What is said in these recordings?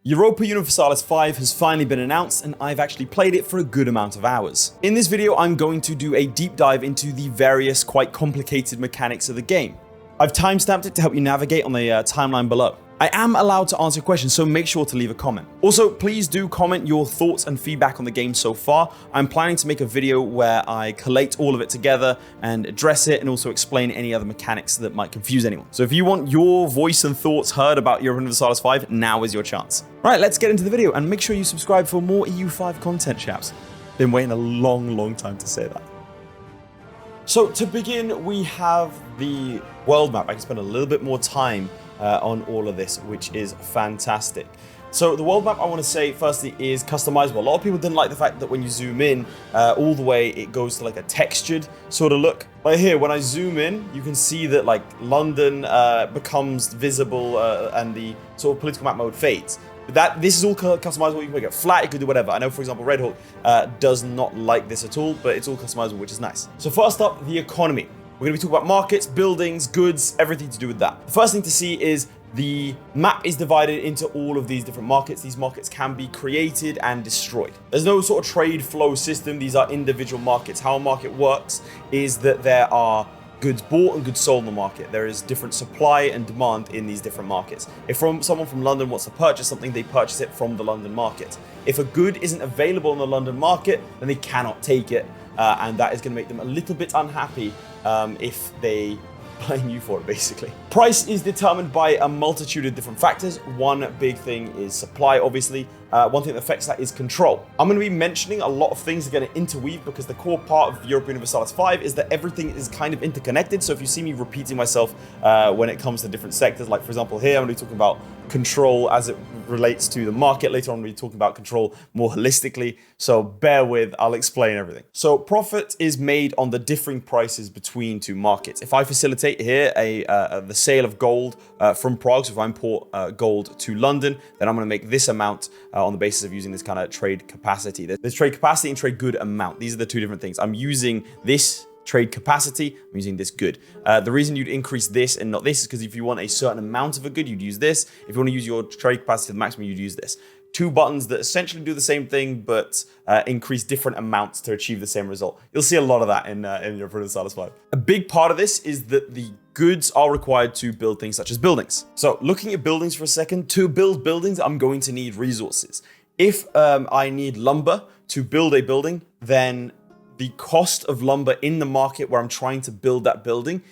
Europa Universalis V has finally been announced, and I've actually played it for a good amount of hours. In this video, I'm going to do a deep dive into the various quite complicated mechanics of the game. I've timestamped it to help you navigate on the timeline below. I am allowed to answer questions, so make sure to leave a comment. Also, please do comment your thoughts and feedback on the game so far. I'm planning to make a video where I collate all of it together and address it, and also explain any other mechanics that might confuse anyone. So if you want your voice and thoughts heard about Europa Universalis V, now is your chance. Right, let's get into the video, and make sure you subscribe for more EU5 content, chaps. Been waiting a long time to say that. So to begin, we have the world map. I can spend a little bit more time on all of this, which is fantastic. So the world map, I want to say firstly, is customizable. A lot of people didn't like the fact that when you zoom in all the way, it goes to like a textured sort of look. Right here, when I zoom in, you can see that like London becomes visible and the sort of political map mode fades. But this is all customizable. You can make it flat, you can do whatever. I know, for example, Red Hawk does not like this at all, but it's all customizable, which is nice. So first up, the economy. We're going to be talking about markets, buildings, goods, everything to do with that. The first thing to see is the map is divided into all of these different markets. These markets can be created and destroyed. There's no sort of trade flow system. These are individual markets. How a market works is that there are goods bought and goods sold in the market. There is different supply and demand in these different markets. If someone from London wants to purchase something, they purchase it from the London market. If a good isn't available in the London market, then they cannot take it. And that is going to make them a little bit unhappy if they blame you for it, basically. Price is determined by a multitude of different factors. One big thing is supply, obviously. One thing that affects that is control. I'm going to be mentioning a lot of things that are going to interweave, because the core part of Europa Universalis V is that everything is kind of interconnected. So if you see me repeating myself when it comes to different sectors, like for example here, I'm going to be talking about control as it relates to the market. Later on, we'll be talking about control more holistically. So bear with, I'll explain everything. So profit is made on the differing prices between two markets. If I facilitate here the sale of gold from Prague, so if I import gold to London, then I'm going to make this amount on the basis of using this kind of trade capacity. There's trade capacity and trade good amount. These are the two different things. I'm using this trade capacity, I'm using this good. The reason you'd increase this and not this is because if you want a certain amount of a good, you'd use this. If you want to use your trade capacity to the maximum, you'd use this. Two buttons that essentially do the same thing, but increase different amounts to achieve the same result. You'll see a lot of that in Europa Universalis V. A big part of this is that the goods are required to build things such as buildings. So looking at buildings for a second, to build buildings, I'm going to need resources. If I need lumber to build a building, then the cost of lumber in the market where I'm trying to build that building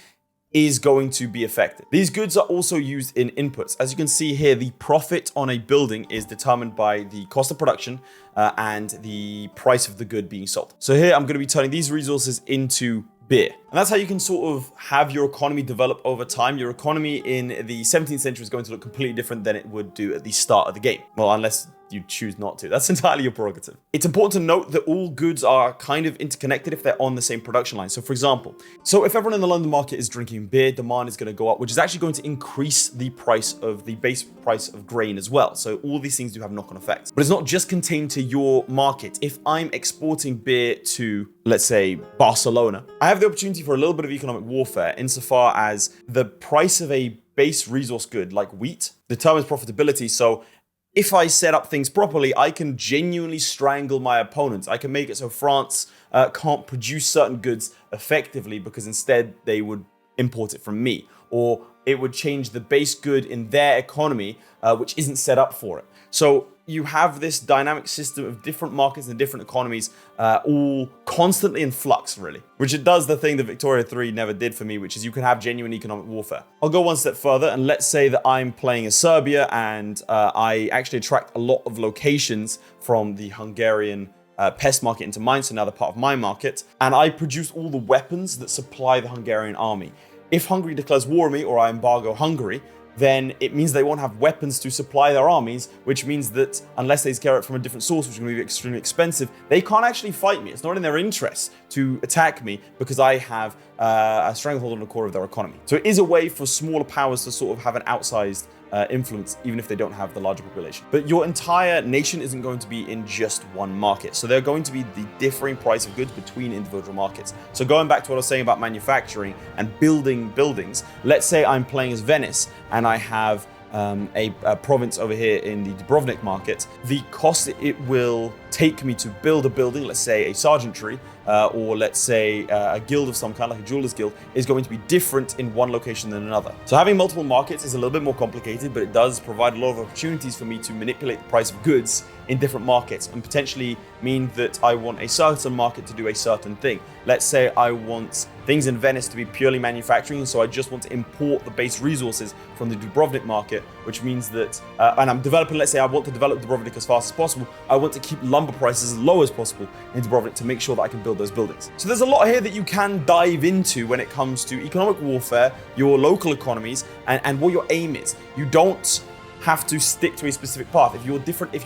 is going to be affected. These goods are also used in inputs. As you can see here, the profit on a building is determined by the cost of production and the price of the good being sold. So here I'm going to be turning these resources into beer. And that's how you can sort of have your economy develop over time. Your economy in the 17th century is going to look completely different than it would do at the start of the game. Well, unless you choose not to. That's entirely your prerogative. It's important to note that all goods are kind of interconnected if they're on the same production line. So for example, if everyone in the London market is drinking beer, demand is going to go up, which is actually going to increase the price of the base price of grain as well. So all these things do have knock-on effects. But it's not just contained to your market. If I'm exporting beer to, let's say, Barcelona, I have the opportunity for a little bit of economic warfare insofar as the price of a base resource good like wheat determines profitability. So if I set up things properly, I can genuinely strangle my opponents. I can make it so France can't produce certain goods effectively because instead they would import it from me. Or it would change the base good in their economy, which isn't set up for it. So you have this dynamic system of different markets and different economies all constantly in flux, really. Which it does the thing that Victoria 3 never did for me, which is you can have genuine economic warfare. I'll go one step further, and let's say that I'm playing as Serbia and I actually attract a lot of locations from the Hungarian pest market into mine, so now they're part of my market, and I produce all the weapons that supply the Hungarian army. If Hungary declares war on me or I embargo Hungary, then it means they won't have weapons to supply their armies, which means that unless they get it from a different source, which is going to be extremely expensive, they can't actually fight me. It's not in their interest to attack me because I have a stranglehold on the core of their economy. So it is a way for smaller powers to sort of have an outsized influence, even if they don't have the larger population. But your entire nation isn't going to be in just one market. So they're going to be the differing price of goods between individual markets. So going back to what I was saying about manufacturing and building buildings, let's say I'm playing as Venice and I have a province over here in the Dubrovnik market, the cost it will take me to build a building, let's say a sergeantry, or let's say a guild of some kind, like a jeweler's guild, is going to be different in one location than another. So having multiple markets is a little bit more complicated, but it does provide a lot of opportunities for me to manipulate the price of goods in different markets and potentially mean that I want a certain market to do a certain thing. Let's say I want things in Venice to be purely manufacturing, so I just want to import the base resources from the Dubrovnik market, which means that, and I'm developing, let's say I want to develop Dubrovnik as fast as possible, I want to keep lumber prices as low as possible in Dubrovnik to make sure that I can build those buildings. So there's a lot here that you can dive into when it comes to economic warfare, your local economies, and what your aim is. You don't have to stick to a specific path. If you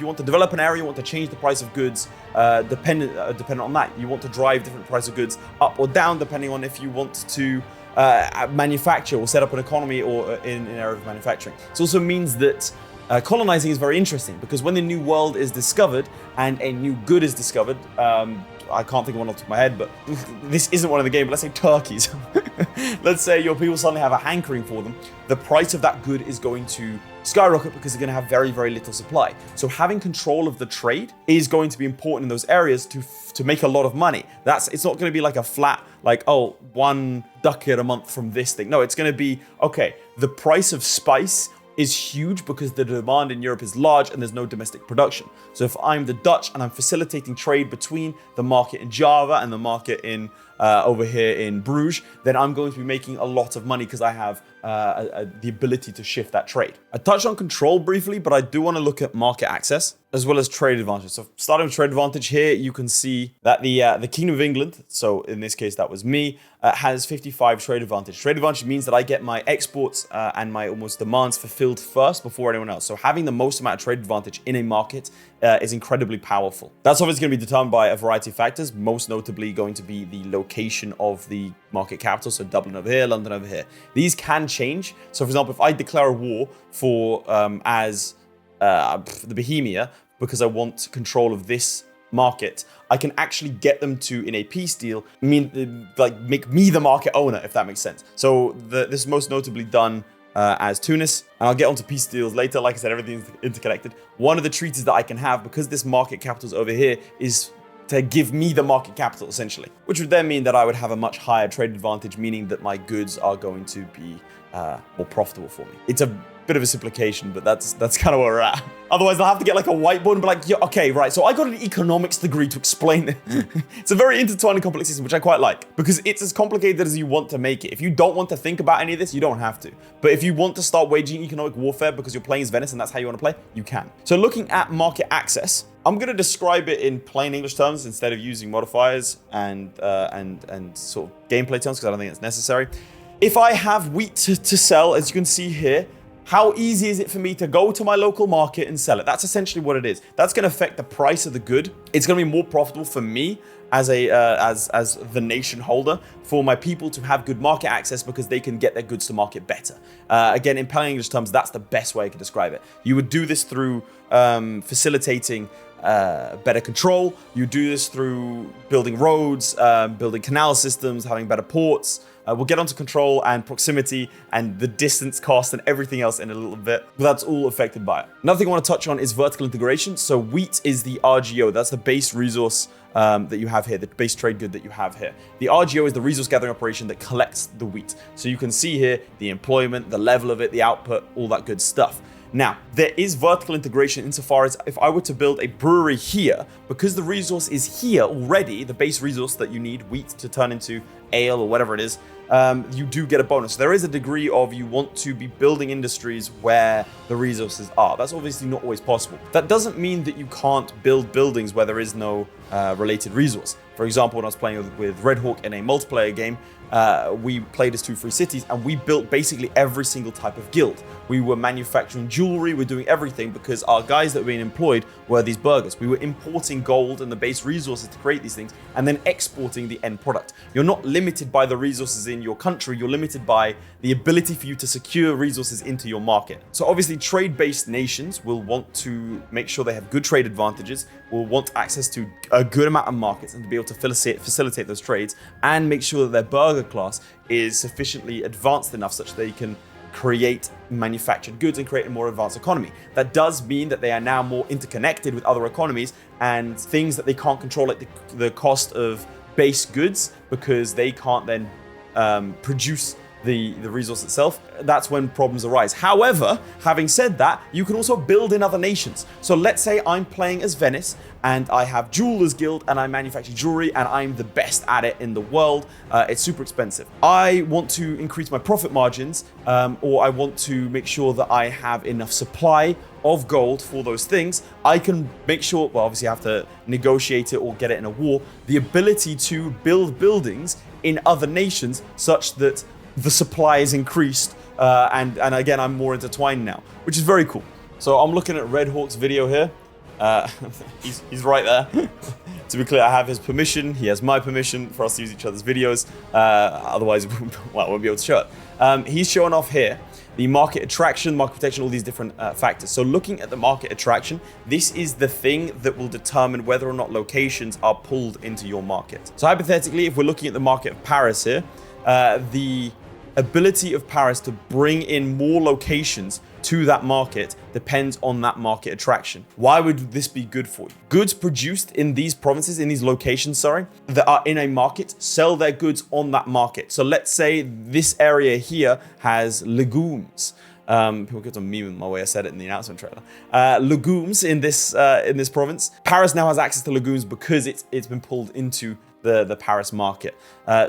want to develop an area, you want to change the price of goods, dependent on that. You want to drive different price of goods up or down, depending on if you want to manufacture or set up an economy or in an area of manufacturing. It also means that colonizing is very interesting, because when the new world is discovered and a new good is discovered, I can't think of one off the top of my head, but this isn't one of the game, but let's say turkeys. Let's say your people suddenly have a hankering for them. The price of that good is going to skyrocket because they're going to have very, very little supply. So having control of the trade is going to be important in those areas to make a lot of money. It's not going to be like a flat, like, oh, one ducat a month from this thing. No, it's going to be, okay, the price of spice is huge because the demand in Europe is large and there's no domestic production. So if I'm the Dutch and I'm facilitating trade between the market in Java and the market in over here in Bruges, then I'm going to be making a lot of money because I have the ability to shift that trade. I touched on control briefly, but I do want to look at market access as well as trade advantage. So starting with trade advantage here, you can see that the Kingdom of England, so in this case that was me, has 55 trade advantage. Trade advantage means that I get my exports and my almost demands fulfilled first before anyone else. So having the most amount of trade advantage in a market is incredibly powerful. That's obviously going to be determined by a variety of factors, most notably going to be the location of the market capital. So Dublin over here, London over here. These can change. So for example, if I declare a war for the Bohemia because I want control of this market, I can actually get them to, in a peace deal, make me the market owner, if that makes sense. So this is most notably done as Tunis, and I'll get onto peace deals later. Like I said, everything's interconnected. One of the treaties that I can have, because this market capital is over here, is to give me the market capital, essentially, which would then mean that I would have a much higher trade advantage, meaning that my goods are going to be more profitable for me. It's a bit of a simplification, but that's kind of where we're at. Otherwise, I'll have to get like a whiteboard and be like, yeah, okay, right. So I got an economics degree to explain it. It's a very intertwined and complex system, which I quite like, because it's as complicated as you want to make it. If you don't want to think about any of this, you don't have to. But if you want to start waging economic warfare because you're playing as Venice and that's how you want to play, you can. So looking at market access, I'm going to describe it in plain English terms instead of using modifiers and sort of gameplay terms, because I don't think it's necessary. If I have wheat to sell, as you can see here, how easy is it for me to go to my local market and sell it? That's essentially what it is. That's going to affect the price of the good. It's going to be more profitable for me as the nation holder, for my people to have good market access because they can get their goods to market better. Again, in plain English terms, that's the best way I can describe it. You would do this through facilitating better control. You do this through building roads, building canal systems, having better ports. We'll get onto control and proximity and the distance cost and everything else in a little bit, but that's all affected by it. Another thing I want to touch on is vertical integration. So wheat is the RGO. That's the base resource that you have here, the base trade good that you have here. The RGO is the resource gathering operation that collects the wheat. So you can see here the employment, the level of it, the output, all that good stuff. Now, there is vertical integration insofar as if I were to build a brewery here, because the resource is here already, the base resource that you need, wheat to turn into ale or whatever it is, you do get a bonus. There is a degree of you want to be building industries where the resources are. That's obviously not always possible. That doesn't mean that you can't build buildings where there is no related resource. For example, when I was playing with Red Hawk in a multiplayer game, we played as 2 free cities and we built basically every single type of guild. We were manufacturing jewelry, we're doing everything because our guys that were being employed were these burghers. We were importing gold and the base resources to create these things and then exporting the end product. You're not limited by the resources in your country, you're limited by the ability for you to secure resources into your market. So obviously trade-based nations will want to make sure they have good trade advantages, will want access to a good amount of markets and to be able to facilitate those trades and make sure that their burgher class is sufficiently advanced enough such that they can create manufactured goods and create a more advanced economy. That does mean that they are now more interconnected with other economies, and things that they can't control, like the cost of base goods, because they can't then produce the resource itself. That's when problems arise. However, having said that, you can also build in other nations. So let's say I'm playing as Venice and I have Jewelers Guild and I manufacture jewelry and I'm the best at it in the world. It's super expensive. I want to increase my profit margins, or I want to make sure that I have enough supply of gold for those things. I can make sure, well, obviously I have to negotiate it or get it in a war, the ability to build buildings in other nations such that the supply is increased, and again, I'm more intertwined now, which is very cool. So I'm looking at Red Hawk's video here. He's right there. To be clear, I have his permission. He has my permission for us to use each other's videos. Otherwise, well, I won't be able to show it. He's showing off here the market attraction, market protection, all these different factors. So looking at the market attraction, this is the thing that will determine whether or not locations are pulled into your market. So hypothetically, if we're looking at the market of Paris here, the ability of Paris to bring in more locations to that market depends on that market attraction. Why would this be good for you? Goods produced in these provinces, in these locations, that are in a market, sell their goods on that market. So let's say this area here has legumes. People get on meme my way I said it in the announcement trailer. Legumes in this province. Paris now has access to legumes because it's been pulled into the Paris market.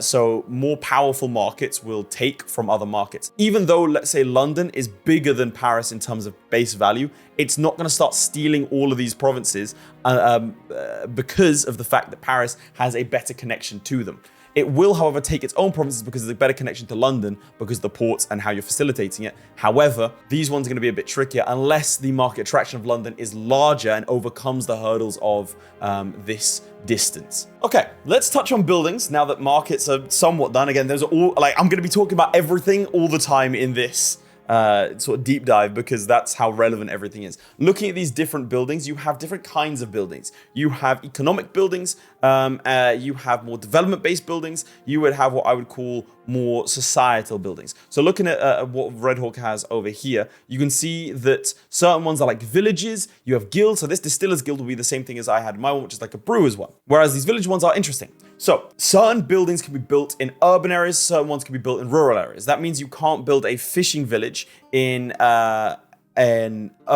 So more powerful markets will take from other markets. Even though, let's say, London is bigger than Paris in terms of base value, it's not going to start stealing all of these provinces because of the fact that Paris has a better connection to them. It will, however, take its own provinces because there's a better connection to London because of the ports and how you're facilitating it. However, these ones are going to be a bit trickier unless the market attraction of London is larger and overcomes the hurdles of this distance. Okay, let's touch on buildings now that markets are somewhat done. Again, those are all, I'm going to be talking about everything all the time in this sort of deep dive because that's how relevant everything is. Looking at these different buildings, you have different kinds of buildings. You have economic buildings, you have more development-based buildings, you would have what I would call more societal buildings. So looking at what Red Hawk has over here, you can see that certain ones are like villages, you have guilds. So this distiller's guild will be the same thing as I had in my one, which is like a brewer's one. Whereas these village ones are interesting. So certain buildings can be built in urban areas, certain ones can be built in rural areas. That means you can't build a fishing village in a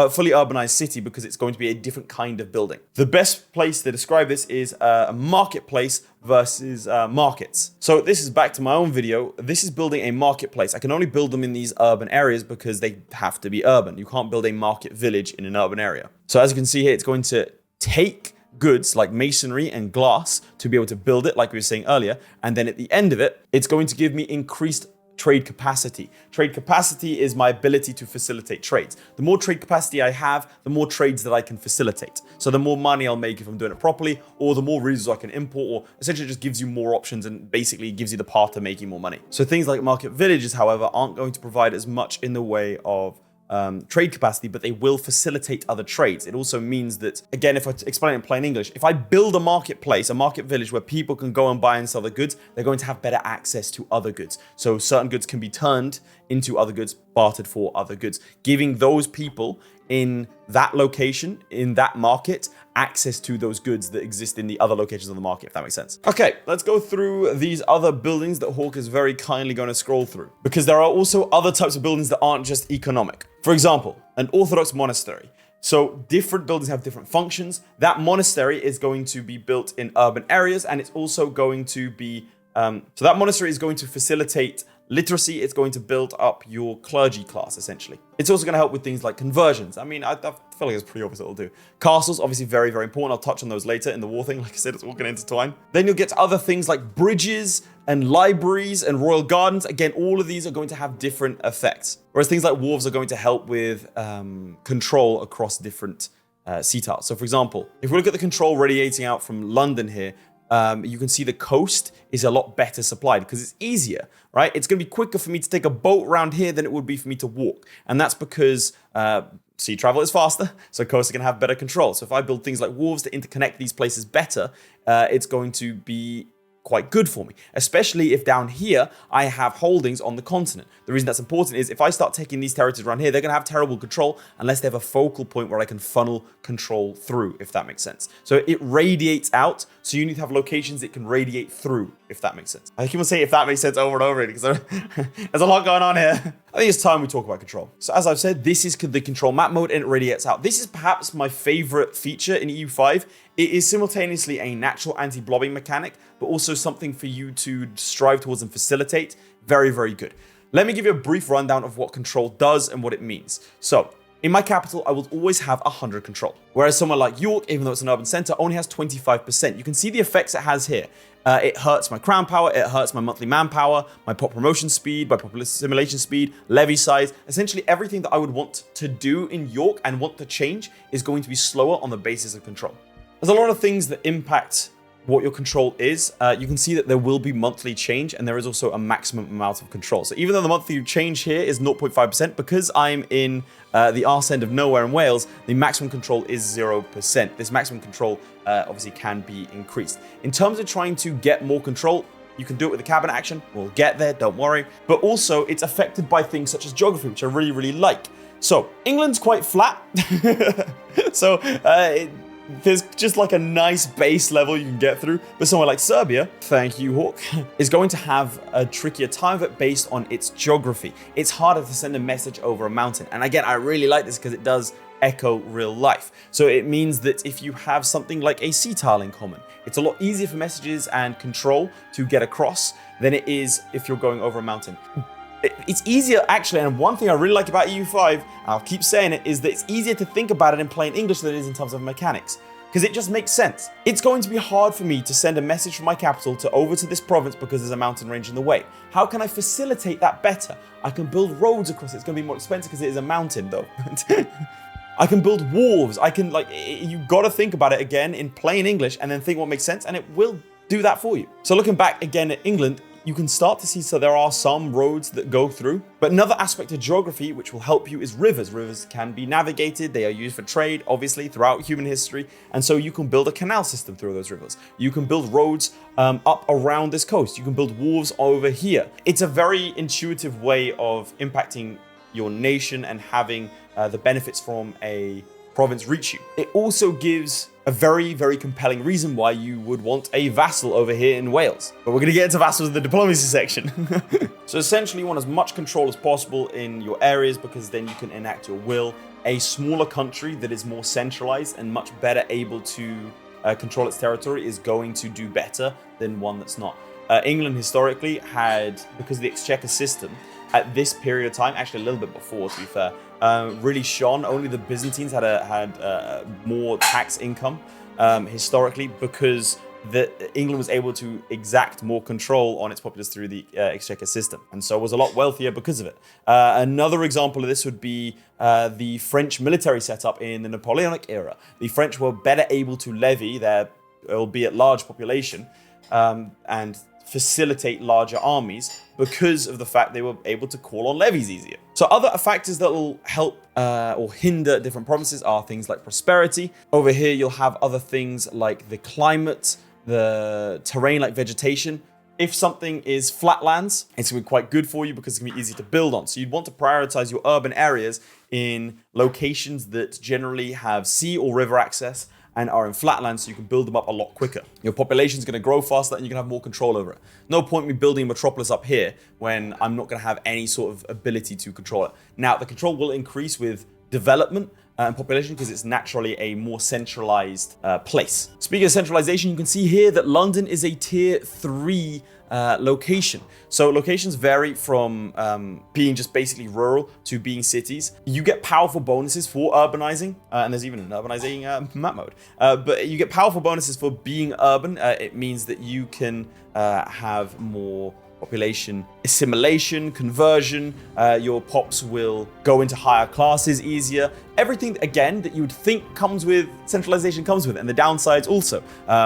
fully urbanized city because it's going to be a different kind of building. The best place to describe this is a marketplace versus markets. So this is back to my own video. This is building a marketplace. I can only build them in these urban areas because they have to be urban. You can't build a market village in an urban area. So as you can see here, it's going to take goods like masonry and glass to be able to build it, like we were saying earlier. And then at the end of it, it's going to give me increased trade capacity. Trade capacity is my ability to facilitate trades. The more trade capacity I have, the more trades that I can facilitate. So the more money I'll make if I'm doing it properly, or the more resources I can import, or essentially just gives you more options and basically gives you the path to making more money. So things like market villages, however, aren't going to provide as much in the way of trade capacity, but they will facilitate other trades. It also means that, again, if I explain it in plain English, if I build a marketplace, a market village where people can go and buy and sell their goods, they're going to have better access to other goods. So certain goods can be turned into other goods, bartered for other goods, giving those people in that location, in that market, access to those goods that exist in the other locations of the market, if that makes sense. Okay, let's go through these other buildings that Hawk is very kindly going to scroll through, because there are also other types of buildings that aren't just economic. For example, an Orthodox monastery. So different buildings have different functions. That monastery is going to be built in urban areas, and it's also going to be, so that monastery is going to facilitate literacy. It's going to build up your clergy class, essentially. It's also going to help with things like conversions. I mean, I feel like it's pretty obvious what it'll do. Castles, obviously very, very important. I'll touch on those later in the war thing. Like I said, it's all going to intertwine. Then you'll get to other things like bridges and libraries and royal gardens. Again, all of these are going to have different effects. Whereas things like wharves are going to help with control across different sea tiles. So for example, if we look at the control radiating out from London here, you can see the coast is a lot better supplied because it's easier, right? It's going to be quicker for me to take a boat around here than it would be for me to walk. And that's because sea travel is faster, so coasts are going to have better control. So if I build things like wharves to interconnect these places better, it's going to be quite good for me, especially if down here I have holdings on the continent. The reason that's important is if I start taking these territories around here, they're going to have terrible control unless they have a focal point where I can funnel control through, if that makes sense. So it radiates out, so you need to have locations it can radiate through, if that makes sense. I keep on saying if that makes sense over and over again, because there's a lot going on here. I think it's time we talk about control. So as I've said, this is the control map mode and it radiates out. This is perhaps my favorite feature in EU5. It is simultaneously a natural anti-blobbing mechanic, but also something for you to strive towards and facilitate. Very, very good. Let me give you a brief rundown of what control does and what it means. So, in my capital, I will always have 100 control. Whereas somewhere like York, even though it's an urban center, only has 25%. You can see the effects it has here. It hurts my crown power, it hurts my monthly manpower, my pop promotion speed, my pop assimilation speed, levy size. Essentially everything that I would want to do in York and want to change is going to be slower on the basis of control. There's a lot of things that impact what your control is. You can see that there will be monthly change and there is also a maximum amount of control. So even though the monthly change here is 0.5%, because I'm in the arse end of nowhere in Wales, the maximum control is 0%. This maximum control obviously can be increased. In terms of trying to get more control, you can do it with the cabinet action. We'll get there, don't worry. But also it's affected by things such as geography, which I really, really like. So England's quite flat. So there's just like a nice base level you can get through, but somewhere like Serbia, thank you Hawk, is going to have a trickier time of it based on its geography. It's harder to send a message over a mountain. And again, I really like this because it does echo real life. So it means that if you have something like a sea tile in common, it's a lot easier for messages and control to get across than it is if you're going over a mountain. It's easier actually, and one thing I really like about EU5, and I'll keep saying it, is that it's easier to think about it in plain English than it is in terms of mechanics. Because it just makes sense. It's going to be hard for me to send a message from my capital to over to this province because there's a mountain range in the way. How can I facilitate that better? I can build roads across it. It's going to be more expensive because it is a mountain though. I can build wharves. I can, like, you got to think about it again in plain English and then think what makes sense, and it will do that for you. So looking back again at England, you can start to see, so there are some roads that go through. But another aspect of geography which will help you is rivers. Rivers can be navigated. They are used for trade, obviously, throughout human history. And so you can build a canal system through those rivers. You can build roads up around this coast. You can build wharves over here. It's a very intuitive way of impacting your nation and having the benefits from a province reach you. It also gives a very, very compelling reason why you would want a vassal over here in Wales. But we're going to get into vassals in the diplomacy section. So essentially you want as much control as possible in your areas because then you can enact your will. A smaller country that is more centralized and much better able to control its territory is going to do better than one that's not. England historically had, because of the exchequer system, at this period of time, actually a little bit before to be fair, really shone. Only the Byzantines had more tax income historically because England was able to exact more control on its populace through the exchequer system, and so was a lot wealthier because of it. Another example of this would be the French military setup in the Napoleonic era. The French were better able to levy their, albeit large population, and facilitate larger armies because of the fact they were able to call on levies easier. So other factors that will help or hinder different provinces are things like prosperity. Over here, you'll have other things like the climate, the terrain like vegetation. If something is flatlands, it's going to be quite good for you because it's going to be easy to build on. So you'd want to prioritize your urban areas in locations that generally have sea or river access and are in flatlands, so you can build them up a lot quicker. Your population is going to grow faster and you can have more control over it. No point me building a metropolis up here when I'm not going to have any sort of ability to control it. Now, the control will increase with development and population because it's naturally a more centralized place. Speaking of centralization, you can see here that London is a tier 3 location. So locations vary from being just basically rural to being cities. You get powerful bonuses for urbanizing, and there's even an urbanizing map mode. But you get powerful bonuses for being urban. It means that you can have more population assimilation, conversion, your pops will go into higher classes easier. Everything, again, that you would think comes with centralization comes with it, and the downsides also.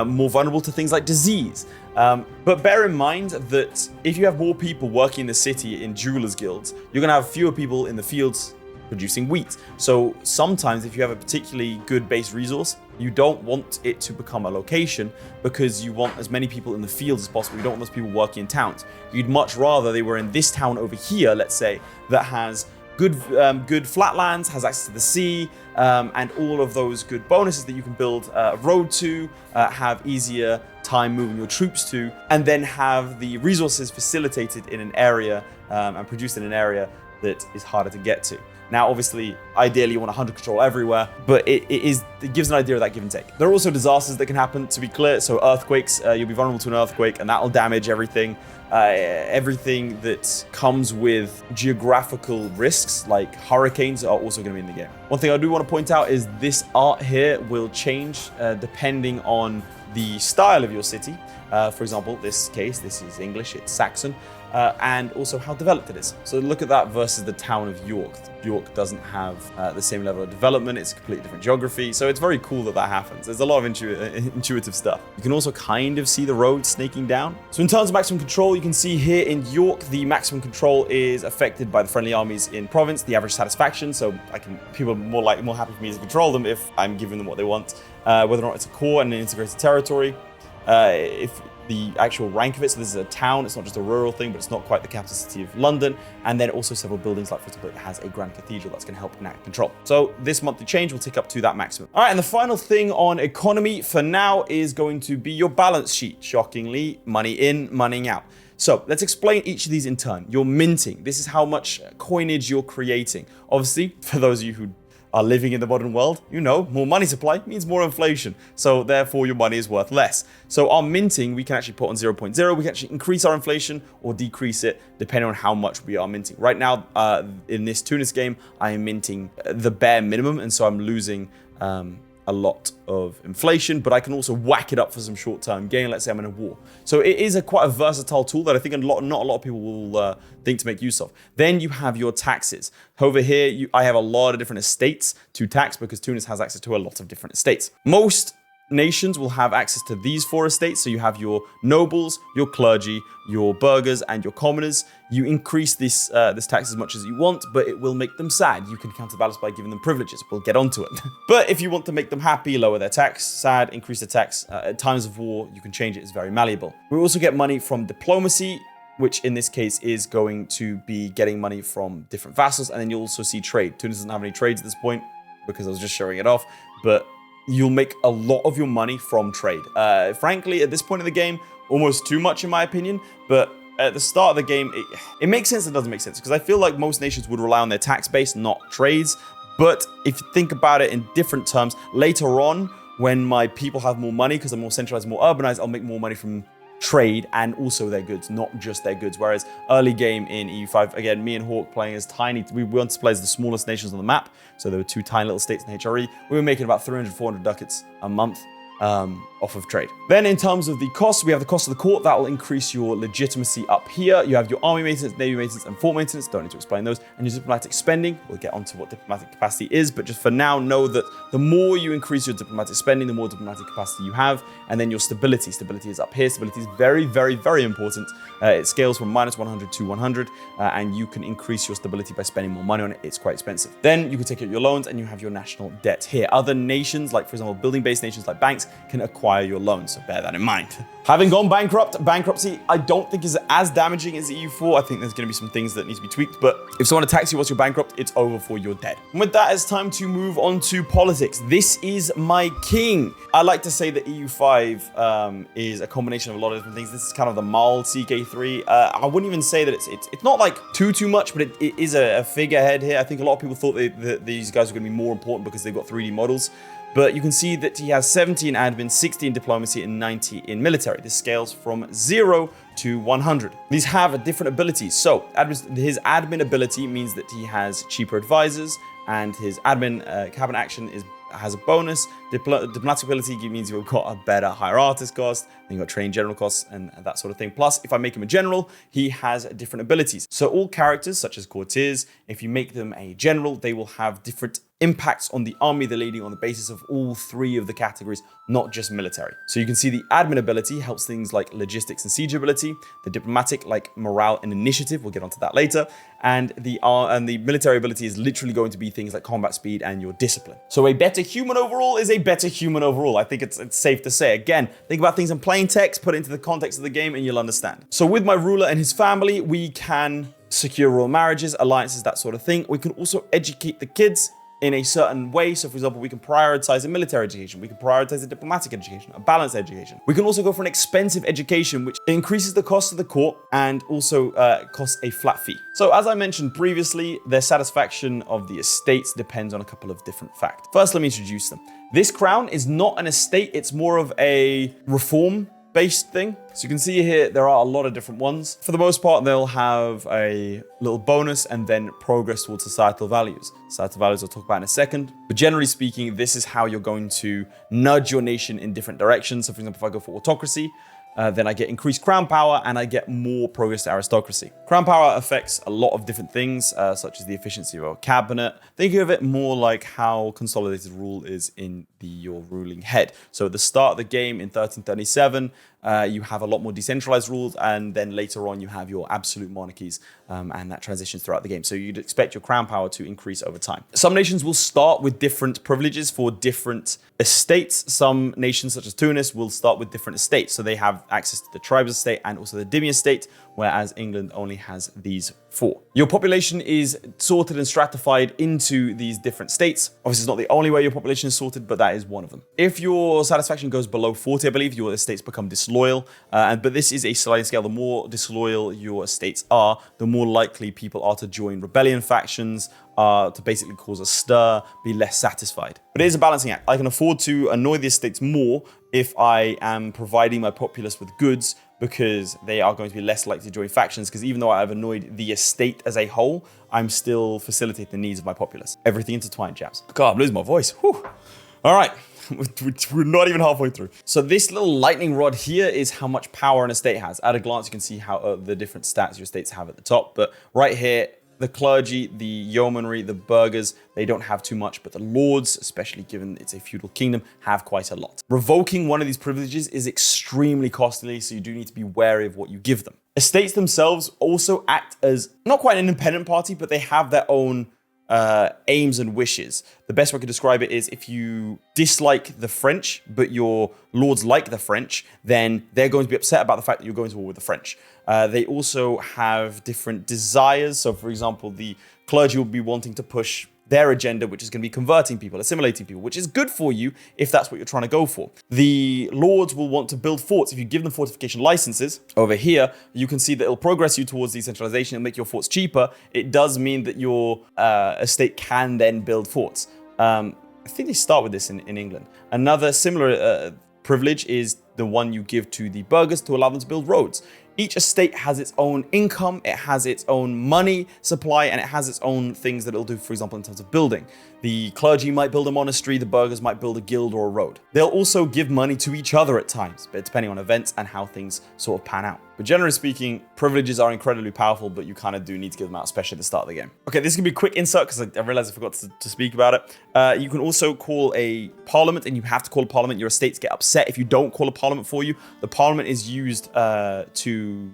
More vulnerable to things like disease. But bear in mind that if you have more people working in the city in jewelers guilds, you're going to have fewer people in the fields producing wheat. So sometimes if you have a particularly good base resource, you don't want it to become a location because you want as many people in the fields as possible. You don't want those people working in towns. You'd much rather they were in this town over here, let's say, that has good flatlands, has access to the sea, and all of those good bonuses that you can build a road to, have easier time moving your troops to, and then have the resources facilitated in an area and produced in an area that is harder to get to. Now, obviously, ideally you want 100 control everywhere, but it gives an idea of that give and take. There are also disasters that can happen, to be clear. So earthquakes, you'll be vulnerable to an earthquake and that'll damage everything. Everything that comes with geographical risks like hurricanes are also going to be in the game. One thing I do want to point out is this art here will change depending on the style of your city. For example, this is English, it's Saxon, and also how developed it is. So look at that versus the town of York. York doesn't have the same level of development, it's a completely different geography, so it's very cool that that happens. There's a lot of intuitive stuff. You can also kind of see the road snaking down. So in terms of maximum control, you can see here in York, the maximum control is affected by the friendly armies in province, the average satisfaction, so people are more happy for me to control them if I'm giving them what they want, whether or not it's a core and an integrated territory. If the actual rank of it, so this is a town, it's not just a rural thing, but it's not quite the capital city of London, and then also several buildings, like for example it has a grand cathedral that's going to help enact control. So this monthly change will tick up to that maximum. All right, and the final thing on economy for now is going to be your balance sheet. Shockingly, money in, money out. So let's explain each of these in turn. You're minting. This is how much coinage you're creating. Obviously, for those of you who are living in the modern world, you know, more money supply means more inflation. So therefore your money is worth less. So our minting, we can actually put on 0.0. We can actually increase our inflation or decrease it depending on how much we are minting. Right now, in this Tunis game, I am minting the bare minimum. And so I'm losing a lot of inflation, but I can also whack it up for some short-term gain. Let's say I'm in a war. So it is quite a versatile tool that I think not a lot of people will think to make use of. Then you have your taxes. Over here, I have a lot of different estates to tax because Tunis has access to a lot of different estates. Most nations will have access to these 4 estates. So you have your nobles, your clergy, your burghers, and your commoners. You increase this tax as much as you want, but it will make them sad. You can counterbalance by giving them privileges. We'll get onto it. But if you want to make them happy, lower their tax, sad, increase the tax. At times of war, you can change it. It's very malleable. We also get money from diplomacy, which in this case is going to be getting money from different vassals. And then you'll also see trade. Tunis doesn't have any trades at this point because I was just showing it off, but you'll make a lot of your money from trade. Frankly, at this point in the game, almost too much in my opinion, but at the start of the game, it makes sense and doesn't make sense because I feel like most nations would rely on their tax base, not trades. But if you think about it in different terms, later on, when my people have more money because I'm more centralized, more urbanized, I'll make more money from trade and also their goods, not just their goods. Whereas early game in EU5, again, me and Hawk playing as tiny, we wanted to play as the smallest nations on the map. So there were 2 tiny little states in HRE. We were making about 300, 400 ducats a month off of trade. Then in terms of the costs, we have the cost of the court. That will increase your legitimacy up here. You have your army maintenance, navy maintenance, and fort maintenance. Don't need to explain those. And your diplomatic spending. We'll get onto what diplomatic capacity is, but just for now, know that the more you increase your diplomatic spending, the more diplomatic capacity you have. And then your stability. Stability is up here. Stability is very, very, very important. It scales from -100 to 100, and you can increase your stability by spending more money on it. It's quite expensive. Then you can take out your loans, and you have your national debt here. Other nations, like for example, building-based nations like banks, can acquire your loans, so bear that in mind. Having gone bankrupt, bankruptcy I don't think is as damaging as EU4. I think there's going to be some things that need to be tweaked, but if someone attacks you whilst you're bankrupt, it's over for you're dead. And with that, it's time to move on to politics. This is my king. I like to say that EU5 is a combination of a lot of different things. This is kind of the mild CK3. I wouldn't even say that it's not like too much, but it is a figurehead here. I think a lot of people thought that these guys were going to be more important because they've got 3D models. But you can see that he has 70 in admin, 60 in diplomacy, and 90 in military. This scales from 0 to 100. These have different abilities. So his admin ability means that he has cheaper advisors, and his admin cabinet action has a bonus. Diplomatic ability means you've got a better higher artist cost, then you've got training general costs and that sort of thing. Plus, if I make him a general, he has different abilities. So all characters, such as courtiers, if you make them a general, they will have different impacts on the army they're leading on the basis of all three of the categories, not just military. So you can see the admin ability helps things like logistics and siege ability, the diplomatic like morale and initiative, we'll get onto that later, and the military ability is literally going to be things like combat speed and your discipline. So a better human overall is a better human overall. I think it's safe to say. Again, think about things in plain text, put it into the context of the game, and you'll understand. So with my ruler and his family, we can secure royal marriages, alliances, that sort of thing. We can also educate the kids in a certain way. So for example, we can prioritize a military education. We can prioritize a diplomatic education, a balanced education. We can also go for an expensive education, which increases the cost of the court and also costs a flat fee. So as I mentioned previously, their satisfaction of the estates depends on a couple of different factors. First, let me introduce them. This crown is not an estate. It's more of a reform-based thing. So you can see here, there are a lot of different ones. For the most part, they'll have a little bonus and then progress towards societal values. Societal values I'll talk about in a second. But generally speaking, this is how you're going to nudge your nation in different directions. So for example, if I go for autocracy, then I get increased crown power and I get more progress to aristocracy. Crown power affects a lot of different things, such as the efficiency of our cabinet. Think of it more like how consolidated rule is in your ruling head. So at the start of the game in 1337, you have a lot more decentralized rules, and then later on you have your absolute monarchies, and that transitions throughout the game. So you'd expect your crown power to increase over time. Some nations will start with different privileges for different estates. Some nations, such as Tunis, will start with different estates. So they have access to the tribes estate and also the Dhimmi estate, whereas England only has these four. Your population is sorted and stratified into these different states. Obviously, it's not the only way your population is sorted, but that is one of them. If your satisfaction goes below 40, I believe, your estates become disloyal. But this is a sliding scale. The more disloyal your estates are, the more likely people are to join rebellion factions, to basically cause a stir, be less satisfied. But it is a balancing act. I can afford to annoy the estates more if I am providing my populace with goods, because they are going to be less likely to join factions, because even though I've annoyed the estate as a whole, I'm still facilitating the needs of my populace. Everything intertwined, chaps. God, I'm losing my voice. Whew. All right. We're not even halfway through. So this little lightning rod here is how much power an estate has. At a glance, you can see how the different stats your estates have at the top. But right here, the clergy, the yeomanry, the burghers, they don't have too much, but the lords, especially given it's a feudal kingdom, have quite a lot. Revoking one of these privileges is extremely costly, so you do need to be wary of what you give them. Estates themselves also act as not quite an independent party, but they have their own aims and wishes. The best way I could describe it is if you dislike the French, but your lords like the French, then they're going to be upset about the fact that you're going to war with the French. They also have different desires. So for example, the clergy will be wanting to push their agenda, which is going to be converting people, assimilating people, which is good for you if that's what you're trying to go for. The lords will want to build forts. If you give them fortification licenses over here, you can see that it'll progress you towards decentralization and make your forts cheaper. It does mean that your estate can then build forts. I think they start with this in England. Another similar privilege is the one you give to the burghers to allow them to build roads. Each estate has its own income, it has its own money supply, and it has its own things that it'll do, for example, in terms of building. The clergy might build a monastery, the burghers might build a guild or a road. They'll also give money to each other at times, but depending on events and how things sort of pan out. But generally speaking, privileges are incredibly powerful, but you kind of do need to give them out, especially at the start of the game. Okay, this is gonna be a quick insert because I realized I forgot to speak about it. You can also call a parliament, and you have to call a parliament. Your estates get upset if you don't call a parliament for you. The parliament is used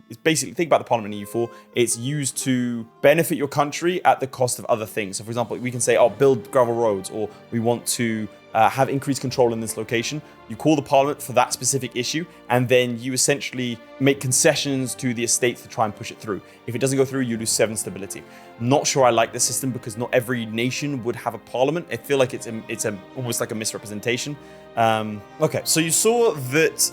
it's basically, think about the parliament in EU4, it's used to benefit your country at the cost of other things. So for example, we can say, oh, build gravel roads, or we want to have increased control in this location. You call the parliament for that specific issue, and then you essentially make concessions to the estates to try and push it through. If it doesn't go through, you lose 7 stability. Not sure I like this system because not every nation would have a parliament. I feel like it's almost like a misrepresentation. Okay, so you saw that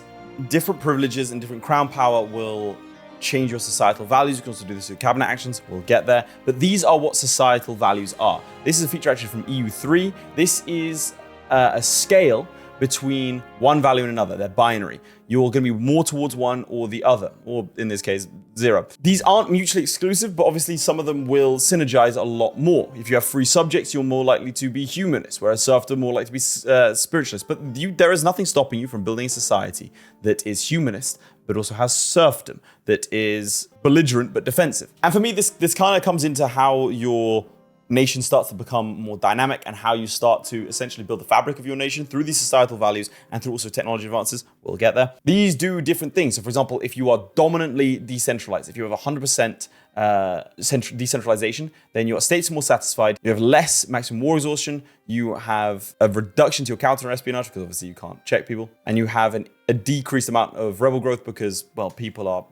different privileges and different crown power will change your societal values. You can also do this with cabinet actions. We'll get there. But these are what societal values are. This is a feature actually from EU3. This is a scale between one value and another. They're binary. You're going to be more towards one or the other, or in this case, 0. These aren't mutually exclusive, but obviously some of them will synergize a lot more. If you have free subjects, you're more likely to be humanist, whereas serfdom more likely to be spiritualist. But there is nothing stopping you from building a society that is humanist, but also has serfdom, that is belligerent but defensive. And for me, this kind of comes into how your nation starts to become more dynamic and how you start to essentially build the fabric of your nation through these societal values and through also technology advances. We'll get there. These do different things. So for example, if you are dominantly decentralized, if you have 100% decentralization, then your states are more satisfied, you have less maximum war exhaustion, you have a reduction to your counter espionage because obviously you can't check people, and you have a decreased amount of rebel growth because, well, people are,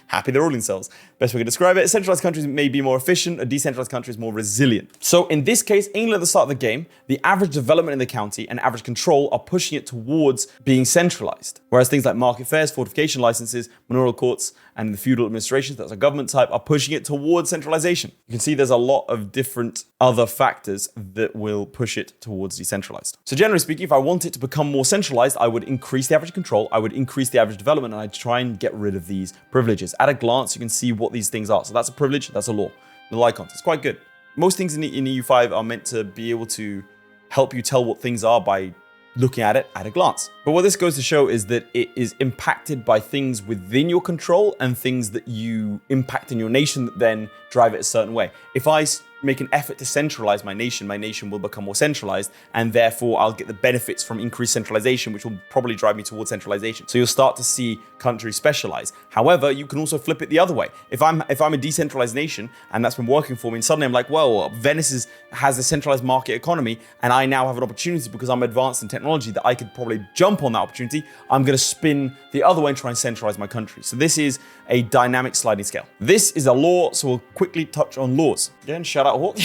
happy they're ruling themselves. Best way to describe it, centralized countries may be more efficient, a decentralized country is more resilient. So in this case, England at the start of the game, the average development in the county and average control are pushing it towards being centralized. Whereas things like market fairs, fortification licenses, manorial courts, and the feudal administrations, that's a government type, are pushing it towards centralization. You can see there's a lot of different other factors that will push it towards decentralized. So generally speaking, if I want it to become more centralized, I would increase the average control, I would increase the average development, and I'd try and get rid of these privileges. At a glance, you can see what these things are. So that's a privilege, that's a law. The icons, it's quite good. Most things in EU5 are meant to be able to help you tell what things are by looking at it at a glance. But what this goes to show is that it is impacted by things within your control and things that you impact in your nation that then drive it a certain way. If I make an effort to centralize my nation will become more centralized, and therefore I'll get the benefits from increased centralization, which will probably drive me towards centralization. So you'll start to see countries specialize. However, you can also flip it the other way. If I'm a decentralized nation and that's been working for me, and suddenly I'm like, well, Venice has a centralized market economy, and I now have an opportunity because I'm advanced in technology that I could probably jump on that opportunity, I'm going to spin the other way and try and centralize my country. So this is a dynamic sliding scale. This is a law, so we'll quickly touch on laws. Again, shout out Hawk.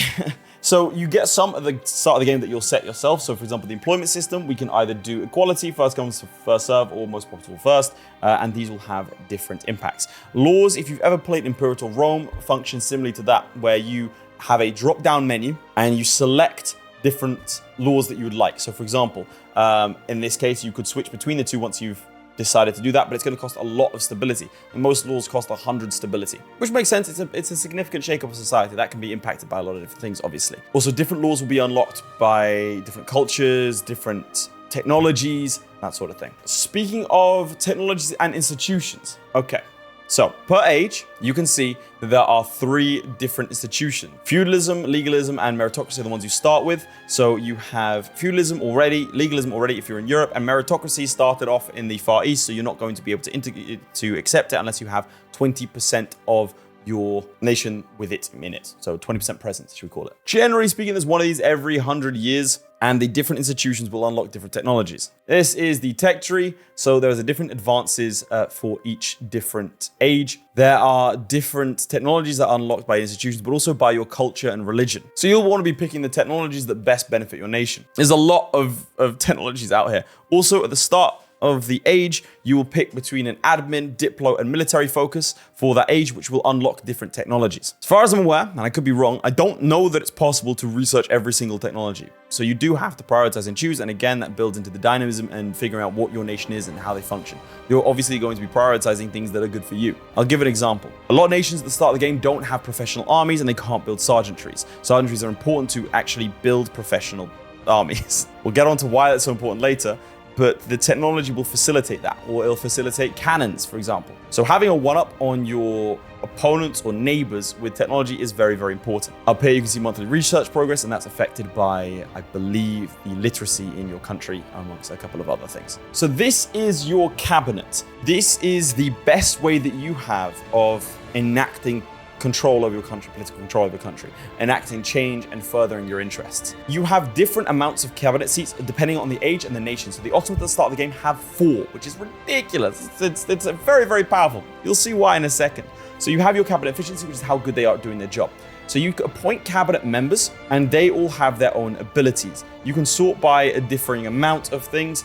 So you get some at the start of the game that you'll set yourself. So for example, the employment system, we can either do equality, first come, first serve, or most profitable first, and these will have different impacts. Laws, if you've ever played Imperial Rome, function similarly to that, where you have a drop-down menu and you select different laws that you would like. So for example, in this case, you could switch between the two once you've decided to do that, but it's going to cost a lot of stability. And most laws cost 100 stability, which makes sense. It's a significant shake-up of society that can be impacted by a lot of different things, obviously. Also, different laws will be unlocked by different cultures, different technologies, that sort of thing. Speaking of technologies and institutions, okay. So, per age, you can see that there are 3 different institutions. Feudalism, legalism, and meritocracy are the ones you start with. So you have feudalism already, legalism already if you're in Europe, and meritocracy started off in the Far East, so you're not going to be able to accept it unless you have 20% of your nation with it in it. So 20% presence, should we call it. Generally speaking, there's one of these every 100 years, and the different institutions will unlock different technologies. This is the tech tree. So there's a different advances for each different age. There are different technologies that are unlocked by institutions, but also by your culture and religion. So you'll want to be picking the technologies that best benefit your nation. There's a lot of technologies out here. Also, at the start of the age, you will pick between an admin, diplo, and military focus for that age, which will unlock different technologies. As far as I'm aware, and I could be wrong, I don't know that it's possible to research every single technology. So you do have to prioritize and choose, and again, that builds into the dynamism and figuring out what your nation is and how they function. You're obviously going to be prioritizing things that are good for you. I'll give an example. A lot of nations at the start of the game don't have professional armies, and they can't build sergeantries. Sergeantries are important to actually build professional armies. We'll get on to why that's so important later, but the technology will facilitate that, or it'll facilitate cannons, for example. So having a one-up on your opponents or neighbors with technology is very, very important. Up here, you can see monthly research progress, and that's affected by, I believe, the literacy in your country, amongst a couple of other things. So this is your cabinet. This is the best way that you have of enacting control over your country, political control over your country, enacting change and furthering your interests. You have different amounts of cabinet seats depending on the age and the nation. So the Ottomans at the start of the game have 4, which is ridiculous. It's very, very powerful. You'll see why in a second. So you have your cabinet efficiency, which is how good they are at doing their job. So you appoint cabinet members, and they all have their own abilities. You can sort by a differing amount of things.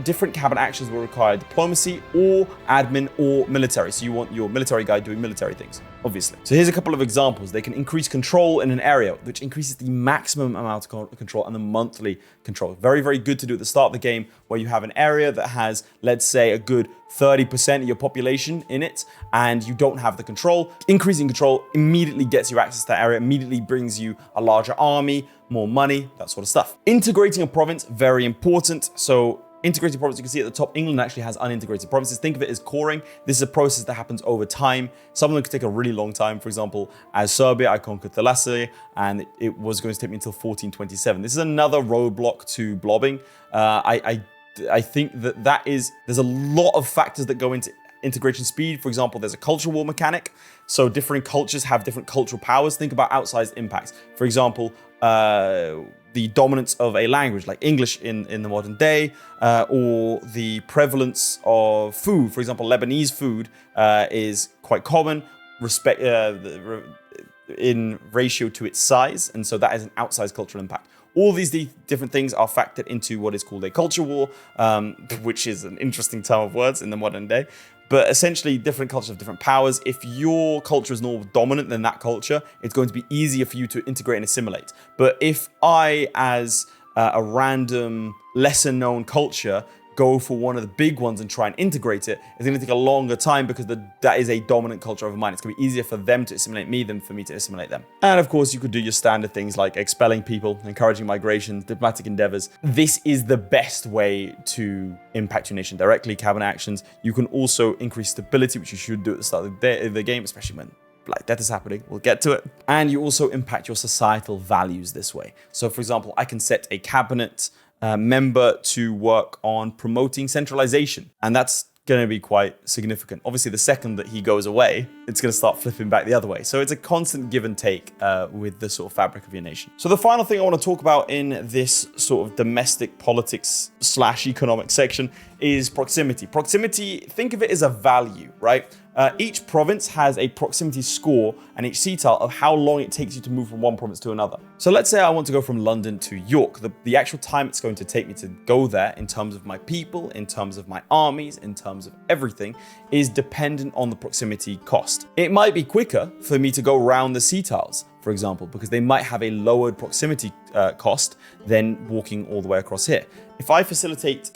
Different cabinet actions will require diplomacy or admin or military. So you want your military guy doing military things, obviously. So here's a couple of examples. They can increase control in an area, which increases the maximum amount of control and the monthly control. Very, very good to do at the start of the game, where you have an area that has, let's say, a good 30% of your population in it, and you don't have the control. Increasing control immediately gets you access to that area, immediately brings you a larger army, more money, that sort of stuff. Integrating a province, very important. So Integrated provinces, you can see at the top, England actually has unintegrated provinces. Think of it as coring. This is a process that happens over time. Some of them could take a really long time. For example, as Serbia, I conquered Thalassa, and it was going to take me until 1427. This is another roadblock to blobbing. I think there's a lot of factors that go into integration speed. For example, there's a cultural war mechanic. So different cultures have different cultural powers. Think about outsized impacts. For example, the dominance of a language like English in the modern day, or the prevalence of food. For example, Lebanese food is quite common in ratio to its size. And so that is an outsized cultural impact. All these different things are factored into what is called a culture war, which is an interesting term of words in the modern day. But essentially, different cultures have different powers. If your culture is more dominant than that culture, it's going to be easier for you to integrate and assimilate. But if I, as a random, lesser-known culture, go for one of the big ones and try and integrate it, it's going to take a longer time because that is a dominant culture over mine. It's going to be easier for them to assimilate me than for me to assimilate them. And of course, you could do your standard things like expelling people, encouraging migration, diplomatic endeavors. This is the best way to impact your nation directly, cabinet actions. You can also increase stability, which you should do at the start of the game, especially when Black Death is happening. We'll get to it. And you also impact your societal values this way. So for example, I can set a cabinet member to work on promoting centralization. And that's going to be quite significant. Obviously, the second that he goes away, it's going to start flipping back the other way. So it's a constant give and take with the sort of fabric of your nation. So the final thing I want to talk about in this sort of domestic politics / economic section is proximity. Proximity, think of it as a value, right? Each province has a proximity score and each C-tile of how long it takes you to move from one province to another. So let's say I want to go from London to York. The actual time it's going to take me to go there in terms of my people, in terms of my armies, in terms of everything is dependent on the proximity cost. It might be quicker for me to go around the C-tiles, for example, because they might have a lowered proximity cost than walking all the way across here. If I facilitate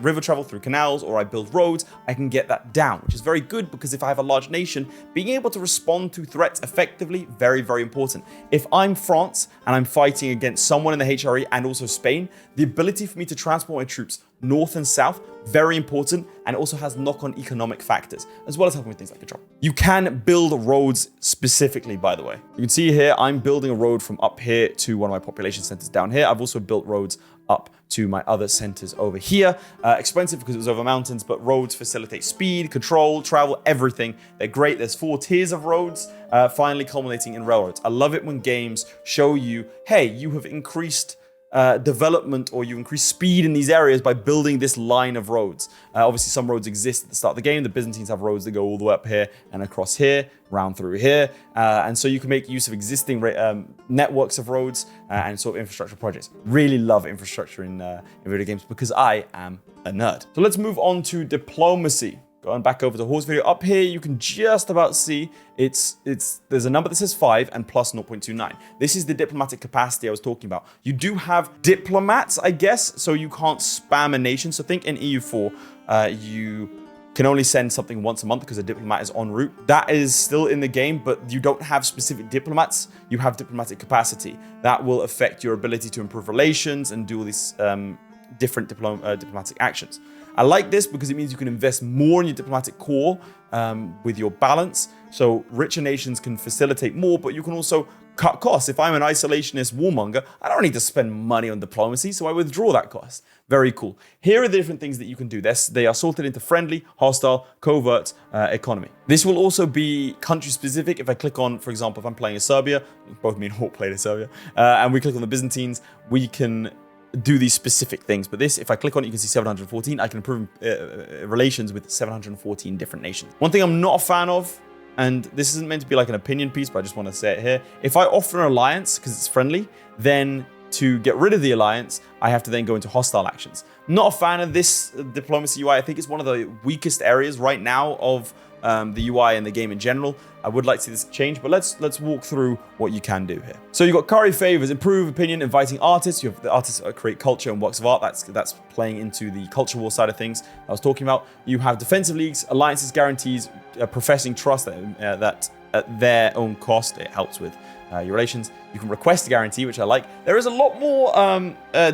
river travel through canals or I build roads, I can get that down, which is very good because if I have a large nation, being able to respond to threats effectively, very, very important. If I'm France and I'm fighting against someone in the HRE and also Spain, the ability for me to transport my troops north and south, very important, and also has knock-on economic factors, as well as helping with things like control. You can build roads specifically, by the way. You can see here, I'm building a road from up here to one of my population centers down here. I've also built roads up to my other centers over here. Expensive because it was over mountains, but roads facilitate speed, control, travel, everything. They're great. There's 4 tiers of roads, finally culminating in railroads. I love it when games show you, hey, you have increased development or you increase speed in these areas by building this line of roads. Obviously, some roads exist at the start of the game. The Byzantines have roads that go all the way up here and across here, round through here. And so you can make use of existing networks of roads and sort of infrastructure projects. Really love infrastructure in video games because I am a nerd. So let's move on to diplomacy. Going back over to horse video, up here you can just about see there's a number that says 5 and plus 0.29. This is the diplomatic capacity I was talking about. You do have diplomats, I guess, so you can't spam a nation. So think in EU4, you can only send something once a month because a diplomat is en route. That is still in the game, but you don't have specific diplomats. You have diplomatic capacity. That will affect your ability to improve relations and do all these different diplomatic actions. I like this because it means you can invest more in your diplomatic core with your balance. So richer nations can facilitate more, but you can also cut costs. If I'm an isolationist warmonger, I don't need to spend money on diplomacy, so I withdraw that cost. Very cool. Here are the different things that you can do. They are sorted into friendly, hostile, covert, economy. This will also be country specific. If I click on, for example, if I'm playing as Serbia, both me and Hawk played as Serbia, and we click on the Byzantines, we can do these specific things. But this, if I click on it, you can see 714. I can improve relations with 714 different nations. One thing I'm not a fan of, and this isn't meant to be like an opinion piece, but I just want to say it here. If I offer an alliance because it's friendly, then to get rid of the alliance, I have to then go into hostile actions. Not a fan of this diplomacy UI. I think it's one of the weakest areas right now of the UI and the game in general. I would like to see this change, but let's walk through what you can do here. So you've got curry favors, improve opinion, inviting artists. You have the artists that create culture and works of art. That's playing into the culture war side of things I was talking about. You have defensive leagues, alliances, guarantees, professing trust that at their own cost, it helps with your relations. You can request a guarantee, which I like. There is a lot more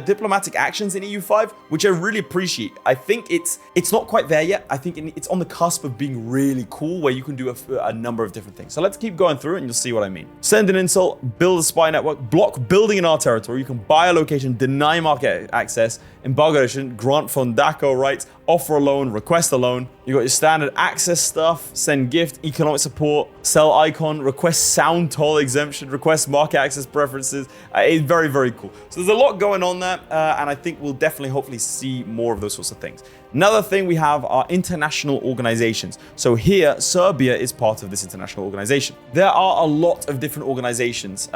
diplomatic actions in EU5, which I really appreciate. I think it's not quite there yet. I think it's on the cusp of being really cool, where you can do a number of different things. So let's keep going through it and you'll see what I mean. Send an insult, build a spy network, block building in our territory. You can buy a location, deny market access, embargo nation, grant Fondaco rights, offer a loan, request a loan. You got your standard access stuff, send gift, economic support, sell icon, request sound toll exemption, request market access preferences. It's very, very cool. So there's a lot going on there, and I think we'll definitely, hopefully see more of those sorts of things. Another thing we have are international organizations. So here, Serbia is part of this international organization. There are a lot of different organizations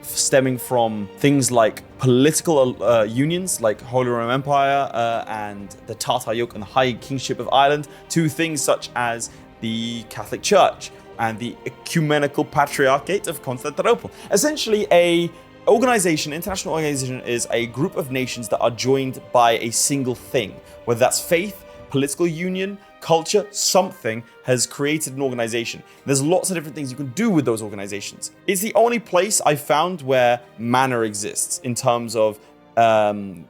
stemming from things like political unions like Holy Roman Empire and the Tatar Yoke and the High Kingship of Ireland, to things such as the Catholic Church and the Ecumenical Patriarchate of Constantinople. Essentially, international organization is a group of nations that are joined by a single thing, whether that's faith, political union, culture, something has created an organization. There's lots of different things you can do with those organizations. It's the only place I found where manner exists in terms of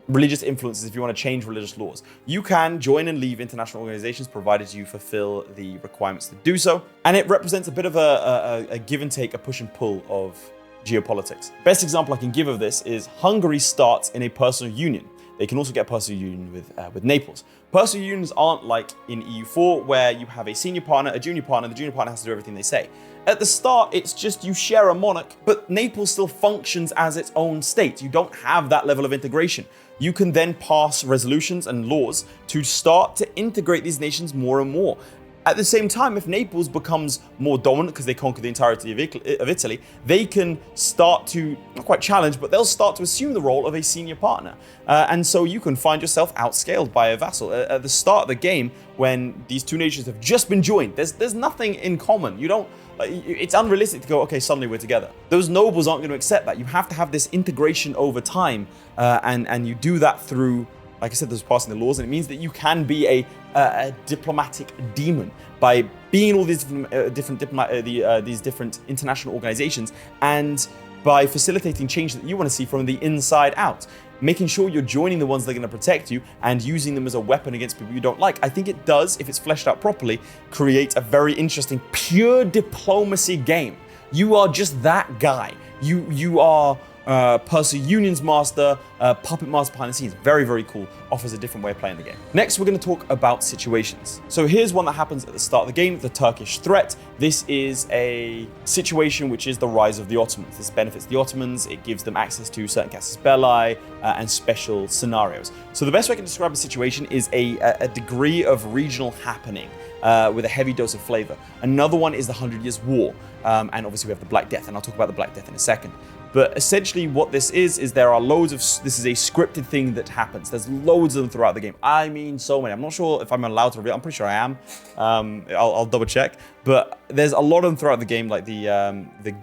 religious influences. If you want to change religious laws, you can join and leave international organizations provided you fulfill the requirements to do so. And it represents a bit of a give and take, a push and pull of geopolitics. Best example I can give of this is Hungary starts in a personal union. They can also get a personal union with Naples. Personal unions aren't like in EU4, where you have a senior partner, a junior partner, the junior partner has to do everything they say. At the start, it's just you share a monarch, but Naples still functions as its own state. You don't have that level of integration. You can then pass resolutions and laws to start to integrate these nations more and more. At the same time, if Naples becomes more dominant because they conquer the entirety of Italy, they can start to, not quite challenge, but they'll start to assume the role of a senior partner. And so you can find yourself outscaled by a vassal. At the start of the game, when these two nations have just been joined, there's nothing in common. You don't, it's unrealistic to go, okay, suddenly we're together. Those nobles aren't going to accept that. You have to have this integration over time, and you do that through, like I said, there's passing the laws, and it means that you can be a diplomatic demon by being in all these these different international organizations, and by facilitating change that you want to see from the inside out, making sure you're joining the ones that are going to protect you and using them as a weapon against people you don't like. I think it does, if it's fleshed out properly, create a very interesting pure diplomacy game. You are just that guy. You are personal unions master, puppet master behind the scenes. Very, very cool. Offers a different way of playing the game. Next, we're going to talk about situations. So here's one that happens at the start of the game, the Turkish threat. This is a situation which is the rise of the Ottomans. This benefits the Ottomans. It gives them access to certain casus belli and special scenarios. So the best way I can describe a situation is a degree of regional happening with a heavy dose of flavor. Another one is the 100 Years' War. And obviously we have the Black Death, and I'll talk about the Black Death in a second. But essentially what this is there are loads of, this is a scripted thing that happens. There's loads of them throughout the game. I mean, so many. I'm not sure if I'm allowed to reveal. I'm pretty sure I am. I'll double check. But there's a lot of them throughout the game, like the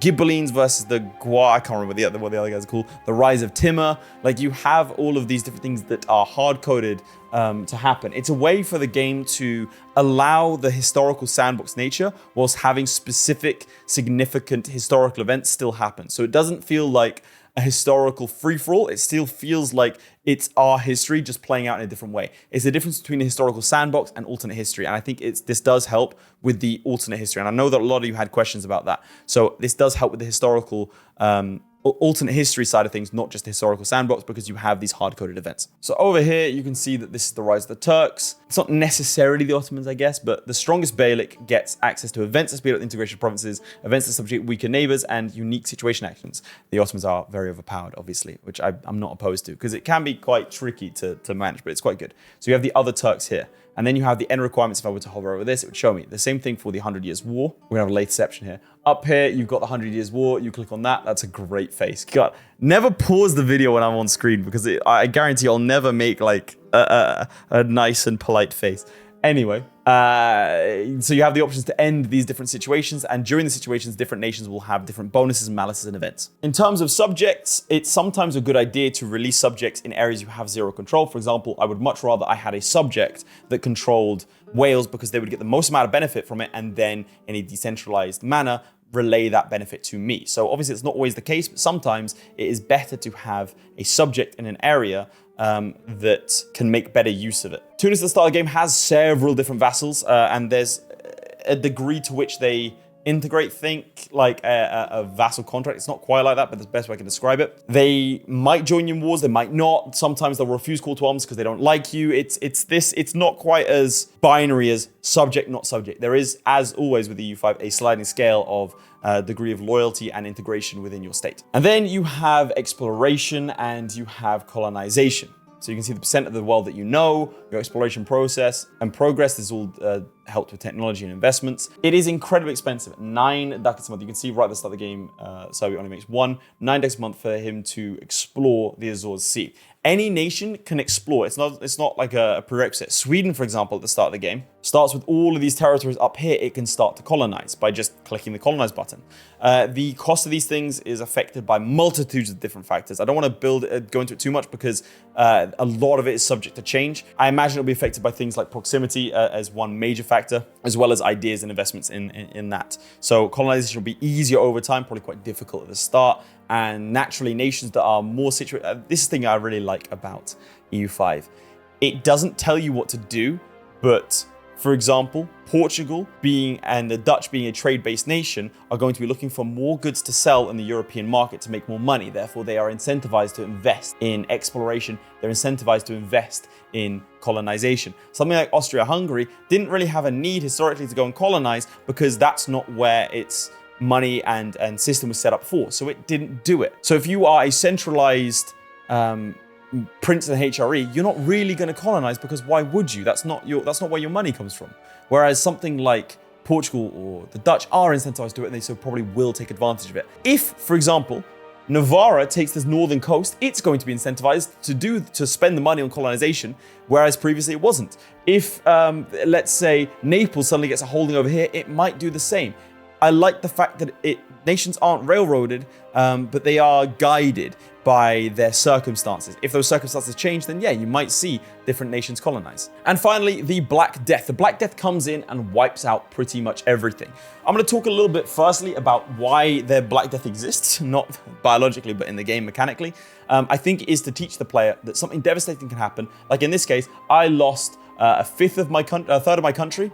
Ghibellines versus the Gua. I can't remember what the other guys are called. The Rise of Timur. Like, you have all of these different things that are hard-coded to happen. It's a way for the game to allow the historical sandbox nature whilst having specific, significant historical events still happen. So it doesn't feel like a historical free-for-all. It still feels like it's our history just playing out in a different way. It's the difference between a historical sandbox and alternate history. And I think this does help with the alternate history. And I know that a lot of you had questions about that. So this does help with the historical alternate history side of things, not just the historical sandbox, because you have these hard-coded events. So over here, you can see that this is the rise of the Turks. It's not necessarily the Ottomans, I guess, but the strongest Beylik gets access to events that speed up the integration of provinces, events that subject weaker neighbors, and unique situation actions. The Ottomans are very overpowered, obviously, which I'm not opposed to, because it can be quite tricky to manage, but it's quite good. So you have the other Turks here. And then you have the end requirements. If I were to hover over this, it would show me the same thing for the 100 Years' War. We're gonna have a late section here. Up here, you've got the 100 Years' War. You click on that. That's a great face. God, never pause the video when I'm on screen, because I guarantee I'll never make like a nice and polite face. Anyway, so you have the options to end these different situations, and during the situations, different nations will have different bonuses and malices and events. In terms of subjects, it's sometimes a good idea to release subjects in areas you have zero control. For example, I would much rather I had a subject that controlled Wales, because they would get the most amount of benefit from it, and then in a decentralized manner, relay that benefit to me. So obviously it's not always the case, but sometimes it is better to have a subject in an area that can make better use of it. Tunis at the start of the game has several different vassals, and there's a degree to which they integrate, think like a vassal contract. It's not quite like that, but that's the best way I can describe it. They might join you in wars, they might not. Sometimes they'll refuse call to arms because they don't like you. It's not quite as binary as subject, not subject. There is, as always with the EU5, a sliding scale of degree of loyalty and integration within your state. And then you have exploration and you have colonization. So you can see the percent of the world that you know, your exploration process and progress. This is all helped with technology and investments. It is incredibly expensive. 9 ducats a month. You can see right at the start of the game, Serbia only makes 9 ducats a month for him to explore the Azores Sea. Any nation can explore. It's not like a prerequisite. Sweden, for example, at the start of the game, starts with all of these territories up here. It can start to colonize by just clicking the colonize button. The cost of these things is affected by multitudes of different factors. I don't want to go into it too much because a lot of it is subject to change. I imagine it'll be affected by things like proximity as one major factor, as well as ideas and investments in that. So colonization will be easier over time, probably quite difficult at the start. And naturally, nations that are more situated, this is the thing I really like about EU5. It doesn't tell you what to do, but for example, Portugal and the Dutch being a trade-based nation are going to be looking for more goods to sell in the European market to make more money. Therefore, they are incentivized to invest in exploration. They're incentivized to invest in colonization. Something like Austria-Hungary didn't really have a need historically to go and colonize because that's not where its money and system was set up for. So it didn't do it. So if you are a centralized prince in the HRE, you're not really going to colonize because why would you? That's not where your money comes from. Whereas something like Portugal or the Dutch are incentivized to do it, and they so probably will take advantage of it. If, for example, Navarra takes this northern coast, it's going to be incentivized to spend the money on colonization, whereas previously it wasn't. If, let's say, Naples suddenly gets a holding over here, it might do the same. I like the fact that nations aren't railroaded, but they are guided by their circumstances. If those circumstances change, then yeah, you might see different nations colonize. And finally, the Black Death. The Black Death comes in and wipes out pretty much everything. I'm going to talk a little bit firstly about why the Black Death exists, not biologically, but in the game mechanically. I think it is to teach the player that something devastating can happen. Like in this case, I lost a third of my country,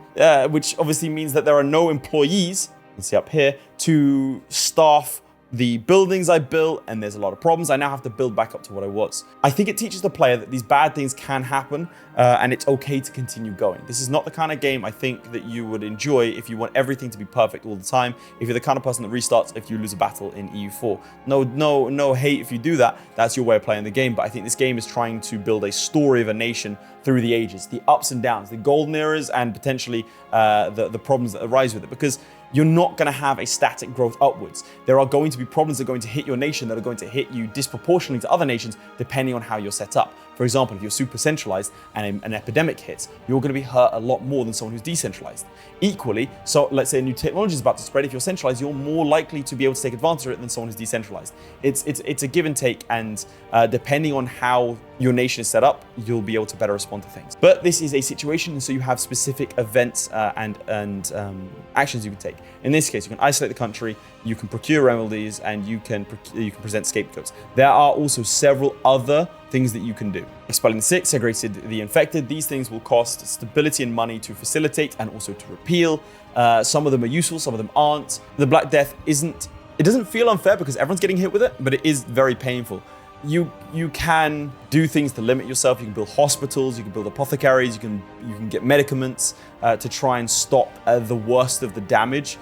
which obviously means that there are no employees, you can see up here, to staff the buildings I built, and there's a lot of problems. I now have to build back up to what I was. I think it teaches the player that these bad things can happen, and it's okay to continue going. This is not the kind of game I think that you would enjoy if you want everything to be perfect all the time. If you're the kind of person that restarts if you lose a battle in EU4. No hate if you do that. That's your way of playing the game. But I think this game is trying to build a story of a nation through the ages, the ups and downs, the golden eras, and potentially the problems that arise with it. Because you're not going to have a static growth upwards. There are going to be problems that are going to hit your nation that are going to hit you disproportionately to other nations depending on how you're set up. For example, if you're super centralized and an epidemic hits, you're going to be hurt a lot more than someone who's decentralized. Equally, so let's say a new technology is about to spread. If you're centralized, you're more likely to be able to take advantage of it than someone who's decentralized. It's a give and take, and depending on how your nation is set up, you'll be able to better respond to things. But this is a situation, so you have specific events and actions you can take. In this case, you can isolate the country, you can procure remedies, and you can present scapegoats. There are also several other things that you can do. Expelling the sick, segregated the infected. These things will cost stability and money to facilitate and also to repeal. Some of them are useful, some of them aren't. The Black Death it doesn't feel unfair because everyone's getting hit with it, but it is very painful. You can do things to limit yourself. You can build hospitals, you can build apothecaries, you can get medicaments to try and stop the worst of the damage.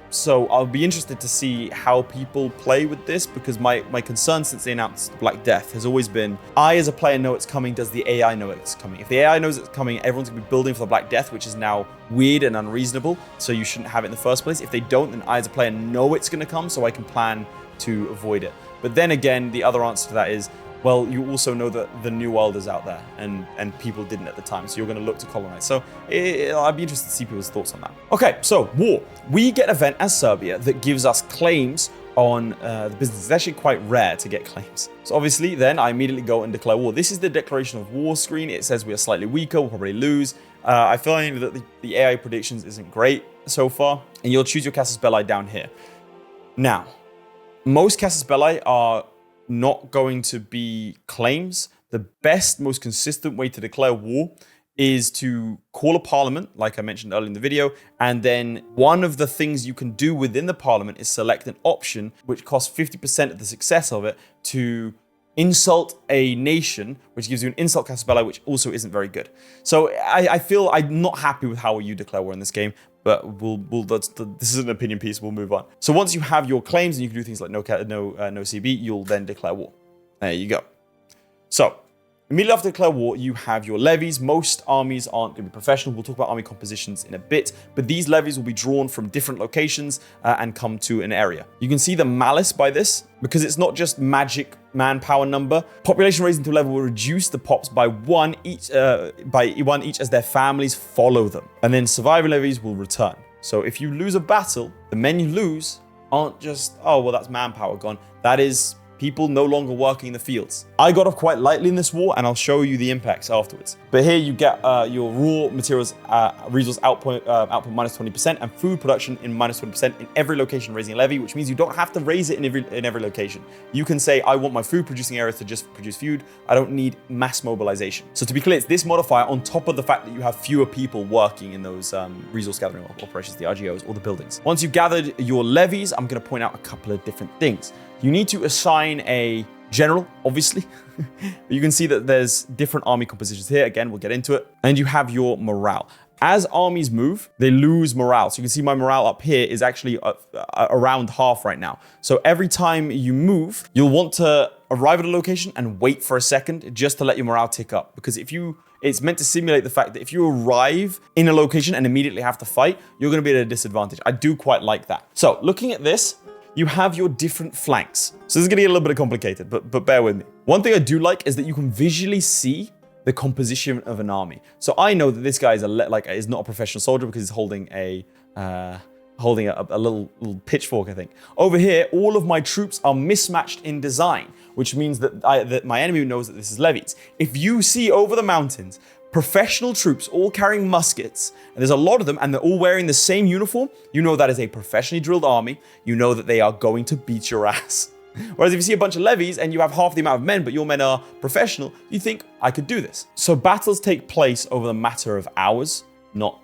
So I'll be interested to see how people play with this, because my concern since they announced Black Death has always been, I as a player know it's coming, does the AI know it's coming? If the AI knows it's coming, everyone's gonna be building for the Black Death, which is now weird and unreasonable, so you shouldn't have it in the first place. If they don't, then I as a player know it's gonna come, so I can plan to avoid it. But then again, the other answer to that is, well, you also know that the New World is out there, and people didn't at the time, so you're going to look to colonize. So I'd be interested to see people's thoughts on that. Okay, so war. We get an event as Serbia that gives us claims on the business. It's actually quite rare to get claims. So obviously then I immediately go and declare war. This is the declaration of war screen. It says we are slightly weaker, we'll probably lose. I find that the AI predictions isn't great so far, and you'll choose your casus belli down here. Now, most casus belli are not going to be claims. The best, most consistent way to declare war is to call a parliament, like I mentioned earlier in the video, and then one of the things you can do within the parliament is select an option which costs 50% of the success of it to insult a nation, which gives you an insult casus belli, which also isn't very good. So I feel I'm not happy with how you declare war in this game, but this is an opinion piece, we'll move on. So once you have your claims and you can do things like no CB, you'll then declare war. There you go. So immediately after declare war, you have your levies. Most armies aren't going to be professional. We'll talk about army compositions in a bit, but these levies will be drawn from different locations and come to an area. You can see the malice by this, because it's not just magic manpower number. Population raised into a level will reduce the pops by one each as their families follow them. And then survivor levies will return. So if you lose a battle, the men you lose aren't just, oh, well, that's manpower gone. That is people no longer working in the fields. I got off quite lightly in this war, and I'll show you the impacts afterwards. But here you get your raw materials resource output minus 20% and food production in minus 20% in every location raising a levy, which means you don't have to raise it in every location. You can say, I want my food producing areas to just produce food. I don't need mass mobilization. So to be clear, it's this modifier on top of the fact that you have fewer people working in those resource gathering operations, the RGOs or the buildings. Once you've gathered your levies, I'm going to point out a couple of different things. You need to assign a general, obviously. You can see that there's different army compositions here. Again, we'll get into it. And you have your morale. As armies move, they lose morale. So you can see my morale up here is actually around half right now. So every time you move, you'll want to arrive at a location and wait for a second just to let your morale tick up. Because it's meant to simulate the fact that if you arrive in a location and immediately have to fight, you're going to be at a disadvantage. I do quite like that. So looking at this, you have your different flanks. So this is going to get a little bit complicated, but bear with me. One thing I do like is that you can visually see the composition of an army. So I know that this guy is not a professional soldier because he's holding a little pitchfork, I think. Over here, all of my troops are mismatched in design, which means that my enemy knows that this is levies. If you see over the mountains professional troops all carrying muskets, and there's a lot of them, and they're all wearing the same uniform, you know that is a professionally drilled army. You know that they are going to beat your ass. Whereas if you see a bunch of levies and you have half the amount of men, but your men are professional, you think, I could do this. So battles take place over the matter of hours, not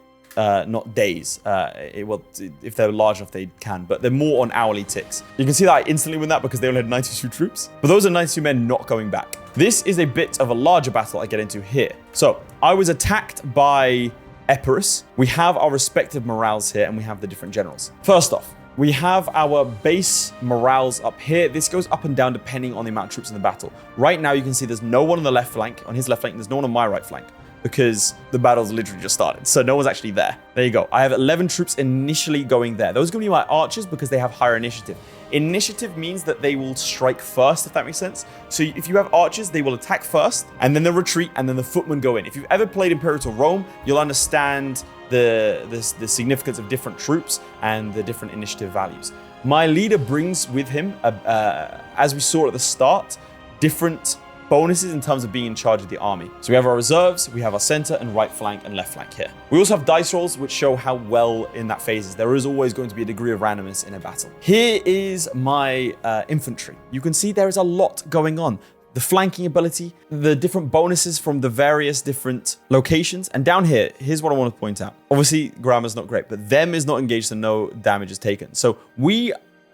days. If they're large enough, they can, but they're more on hourly ticks. You can see that I instantly win that because they only had 92 troops, but those are 92 men not going back. This is a bit of a larger battle I get into here. So I was attacked by Epirus. We have our respective morales here, and we have the different generals. First off, we have our base morales up here. This goes up and down depending on the amount of troops in the battle. Right now, you can see there's no one on the left flank. On his left flank, there's no one on my right flank, because the battle's literally just started. So no one's actually there. There you go. I have 11 troops initially going there. Those are going to be my archers because they have higher initiative. Initiative means that they will strike first, if that makes sense. So if you have archers, they will attack first, and then they'll retreat, and then the footmen go in. If you've ever played Imperial Rome, you'll understand the significance of different troops and the different initiative values. My leader brings with him, as we saw at the start, different bonuses in terms of being in charge of the army. So we have our reserves, we have our center and right flank and left flank here. We also have dice rolls, which show how well in that phase is. There is always going to be a degree of randomness in a battle. Here is my infantry. You can see there is a lot going on. The flanking ability, the different bonuses from the various different locations. And down here, here's what I want to point out. Obviously, grammar's not great, but them is not engaged, so no damage is taken. So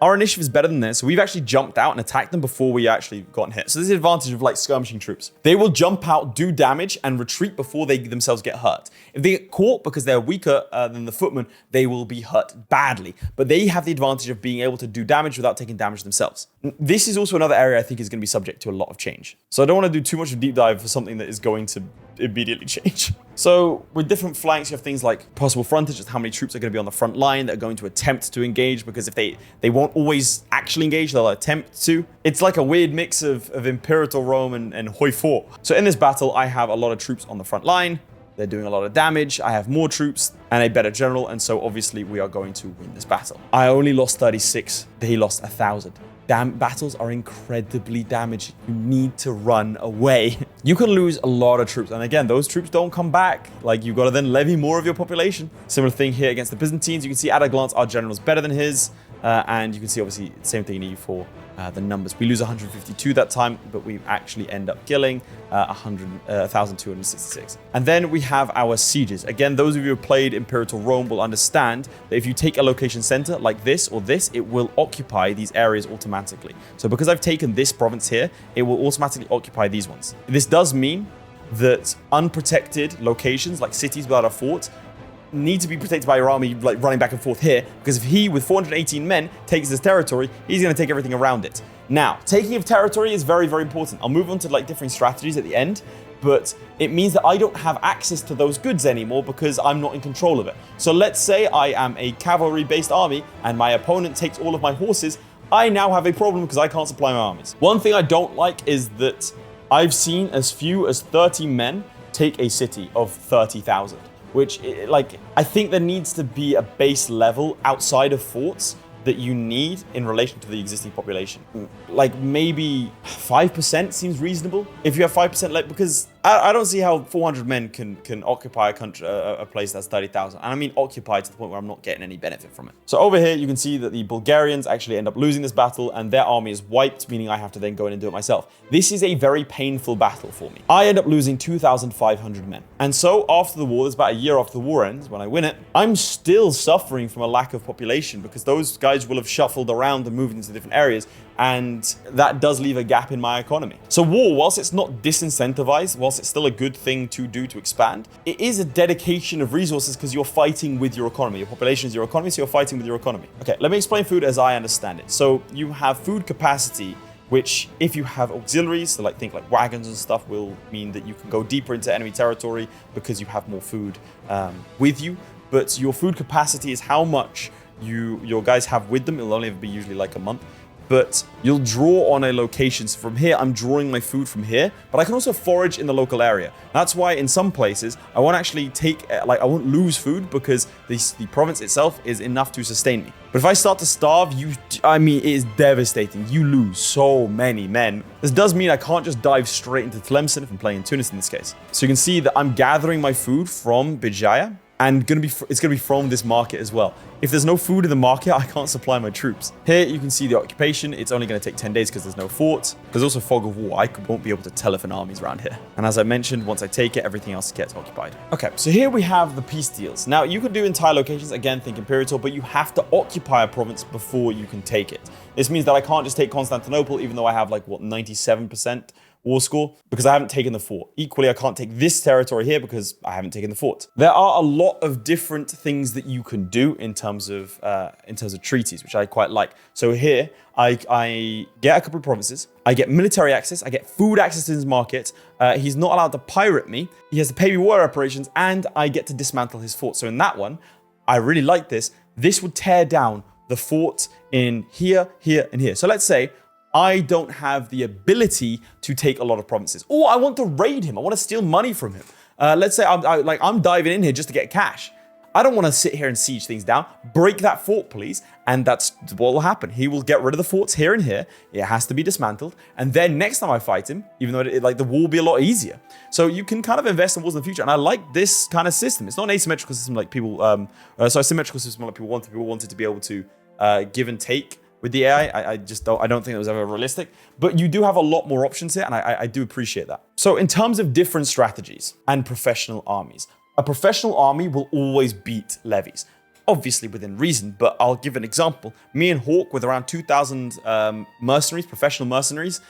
our initiative is better than this. So we've actually jumped out and attacked them before we actually gotten hit. So this is the advantage of like skirmishing troops. They will jump out, do damage, and retreat before they themselves get hurt. If they get caught because they're weaker than the footmen, they will be hurt badly. But they have the advantage of being able to do damage without taking damage themselves. This is also another area I think is going to be subject to a lot of change. So I don't want to do too much of a deep dive for something that is going to immediately change. So with different flanks, you have things like possible frontage, just how many troops are going to be on the front line that are going to attempt to engage, because if they won't always actually engage, they'll attempt to. It's like a weird mix of Imperial Rome and Hoi 4. So in this battle, I have a lot of troops on the front line. They're doing a lot of damage. I have more troops. and a better general, and so obviously we are going to win this battle. I only lost 36, he lost 1,000. Damn, battles are incredibly damaging. You need to run away. You can lose a lot of troops, and again, those troops don't come back. Like, you've got to then levy more of your population. Similar thing here against the Byzantines. You can see at a glance our general's better than his, and you can see obviously same thing in EU4. The numbers. We lose 152 that time, but we actually end up killing 1,266. And then we have our sieges. Again, those of you who have played Imperial Rome will understand that if you take a location center like this or this, it will occupy these areas automatically. So because I've taken this province here, it will automatically occupy these ones. This does mean that unprotected locations like cities without a fort need to be protected by your army, like running back and forth here, because if he, with 418 men, takes this territory, he's going to take everything around it. Now, taking of territory is very, very important. I'll move on to like different strategies at the end, but it means that I don't have access to those goods anymore because I'm not in control of it. So let's say I am a cavalry-based army and my opponent takes all of my horses. I now have a problem because I can't supply my armies. One thing I don't like is that I've seen as few as 30 men take a city of 30,000. Which, like, I think there needs to be a base level outside of forts that you need in relation to the existing population. Like, maybe 5% seems reasonable. If you have 5% left, because I don't see how 400 men can occupy a country, a place that's 30,000. And I mean occupy to the point where I'm not getting any benefit from it. So over here, you can see that the Bulgarians actually end up losing this battle and their army is wiped, meaning I have to then go in and do it myself. This is a very painful battle for me. I end up losing 2,500 men. And so after the war, there's about a year after the war ends, when I win it, I'm still suffering from a lack of population because those guys will have shuffled around and moved into different areas. And that does leave a gap in my economy. So war, whilst it's not disincentivized, whilst it's still a good thing to do to expand, it is a dedication of resources because you're fighting with your economy. Your population is your economy, so you're fighting with your economy. Okay, let me explain food as I understand it. So you have food capacity, which if you have auxiliaries, so like think like wagons and stuff, will mean that you can go deeper into enemy territory because you have more food with you. But your food capacity is how much your guys have with them. It'll only be usually like a month. But you'll draw on a location. So from here, I'm drawing my food from here, but I can also forage in the local area. That's why in some places, I won't actually take, like I won't lose food because the province itself is enough to sustain me. But if I start to starve, I mean, it is devastating. You lose so many men. This does mean I can't just dive straight into Tlemcen if I'm playing in Tunis in this case. So you can see that I'm gathering my food from Bijaya. And it's gonna be from this market as well. If there's no food in the market, I can't supply my troops. Here you can see the occupation. It's only gonna take 10 days because there's no fort. There's also fog of war. I won't be able to tell if an army's around here. And as I mentioned, once I take it, everything else gets occupied. Okay, so here we have the peace deals. Now you could do entire locations, again, think Imperial, but you have to occupy a province before you can take it. This means that I can't just take Constantinople, even though I have like, what, 97% war score, because I haven't taken the fort. Equally, I can't take this territory here because I haven't taken the fort. There are a lot of different things that you can do in terms of treaties, which I quite like. So here, I get a couple of provinces, I get military access, I get food access to his market, he's not allowed to pirate me, he has to pay me war reparations, and I get to dismantle his fort. So in that one, I really like this. This would tear down the fort in here, here, and here. So let's say I don't have the ability to take a lot of provinces. Or I want to raid him. I want to steal money from him. Let's say I'm diving in here just to get cash. I don't want to sit here and siege things down. Break that fort, please. And that's what will happen. He will get rid of the forts here and here. It has to be dismantled. And then next time I fight him, even though the war will be a lot easier. So you can kind of invest in wars in the future. And I like this kind of system. It's not an asymmetrical system like people, a symmetrical system like people wanted. People wanted to be able to give and take with the AI. I don't think it was ever realistic, but you do have a lot more options here, and I do appreciate that. So in terms of different strategies and professional armies, a professional army will always beat levies. Obviously within reason, but I'll give an example. Me and Hawk, with around 2,000 mercenaries, professional mercenaries,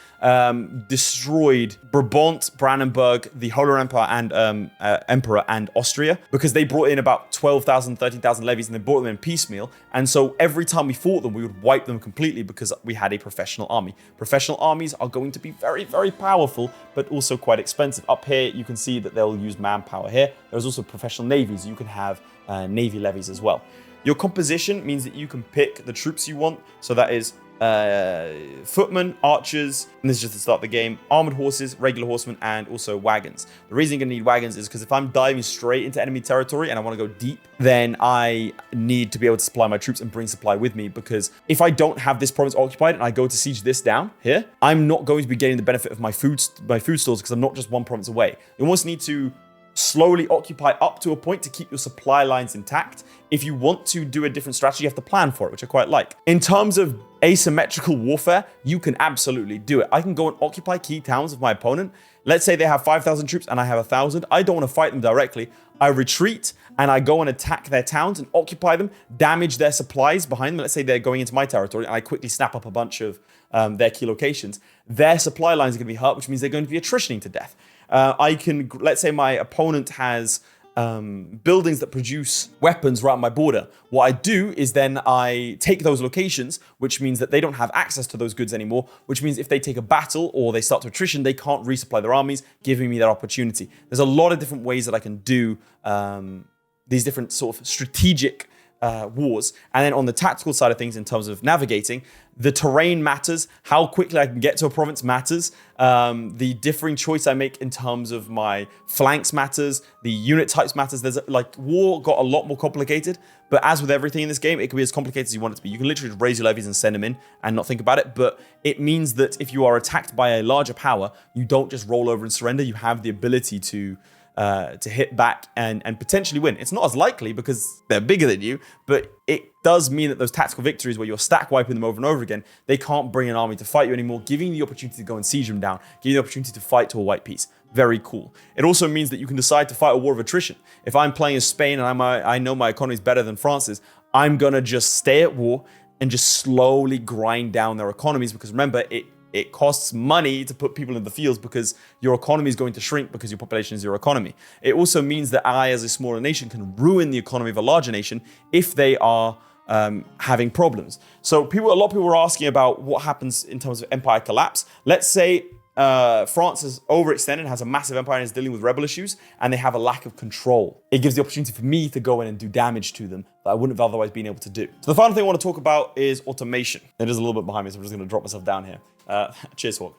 destroyed Brabant, Brandenburg, the Holy Empire, and Emperor, and Austria, because they brought in about 12,000, 13,000 levies, and they brought them in piecemeal. And so every time we fought them, we would wipe them completely because we had a professional army. Professional armies are going to be very, very powerful, but also quite expensive. Up here, you can see that they'll use manpower here. There's also professional navies. You can have Navy levies as well. Your composition means that you can pick the troops you want. So that is footmen, archers, and this is just to start the game, armored horses, regular horsemen, and also wagons. The reason you're going to need wagons is because if I'm diving straight into enemy territory and I want to go deep, then I need to be able to supply my troops and bring supply with me, because if I don't have this province occupied and I go to siege this down here, I'm not going to be getting the benefit of my food stores because I'm not just one province away. You almost need to slowly occupy up to a point to keep your supply lines intact. If you want to do a different strategy, you have to plan for it, which I quite like. In terms of asymmetrical warfare, you can absolutely do it. I can go and occupy key towns of my opponent. Let's say they have 5,000 troops and I have 1,000. I don't want to fight them directly. I retreat and I go and attack their towns and occupy them, damage their supplies behind them. Let's say they're going into my territory and I quickly snap up a bunch of their key locations. Their supply lines are going to be hurt, which means they're going to be attritioning to death. Let's say my opponent has buildings that produce weapons right on my border. What I do is then I take those locations, which means that they don't have access to those goods anymore, which means if they take a battle or they start to attrition, they can't resupply their armies, giving me that opportunity. There's a lot of different ways that I can do these different sort of strategic wars. And then on the tactical side of things, in terms of navigating, the terrain matters. How quickly I can get to a province matters. The differing choice I make in terms of my flanks matters. The unit types matters. There's war got a lot more complicated, but as with everything in this game, it can be as complicated as you want it to be. You can literally just raise your levies and send them in and not think about it. But it means that if you are attacked by a larger power, you don't just roll over and surrender. You have the ability to hit back and potentially win. It's not as likely because they're bigger than you, but it does mean that those tactical victories where you're stack wiping them over and over again, they can't bring an army to fight you anymore, giving you the opportunity to go and siege them down, giving you the opportunity to fight to a white peace. Very cool. It also means that you can decide to fight a war of attrition. If I'm playing as Spain and I know my economy is better than France's, I'm gonna just stay at war and just slowly grind down their economies, because remember, it costs money to put people in the fields because your economy is going to shrink because your population is your economy. It also means that I, as a smaller nation, can ruin the economy of a larger nation if they are having problems. So a lot of people were asking about what happens in terms of empire collapse. Let's say France is overextended, has a massive empire and is dealing with rebel issues, and they have a lack of control. It gives the opportunity for me to go in and do damage to them that I wouldn't have otherwise been able to do. So the final thing I want to talk about is automation. It is a little bit behind me, so I'm just going to drop myself down here. Cheers, Hawk.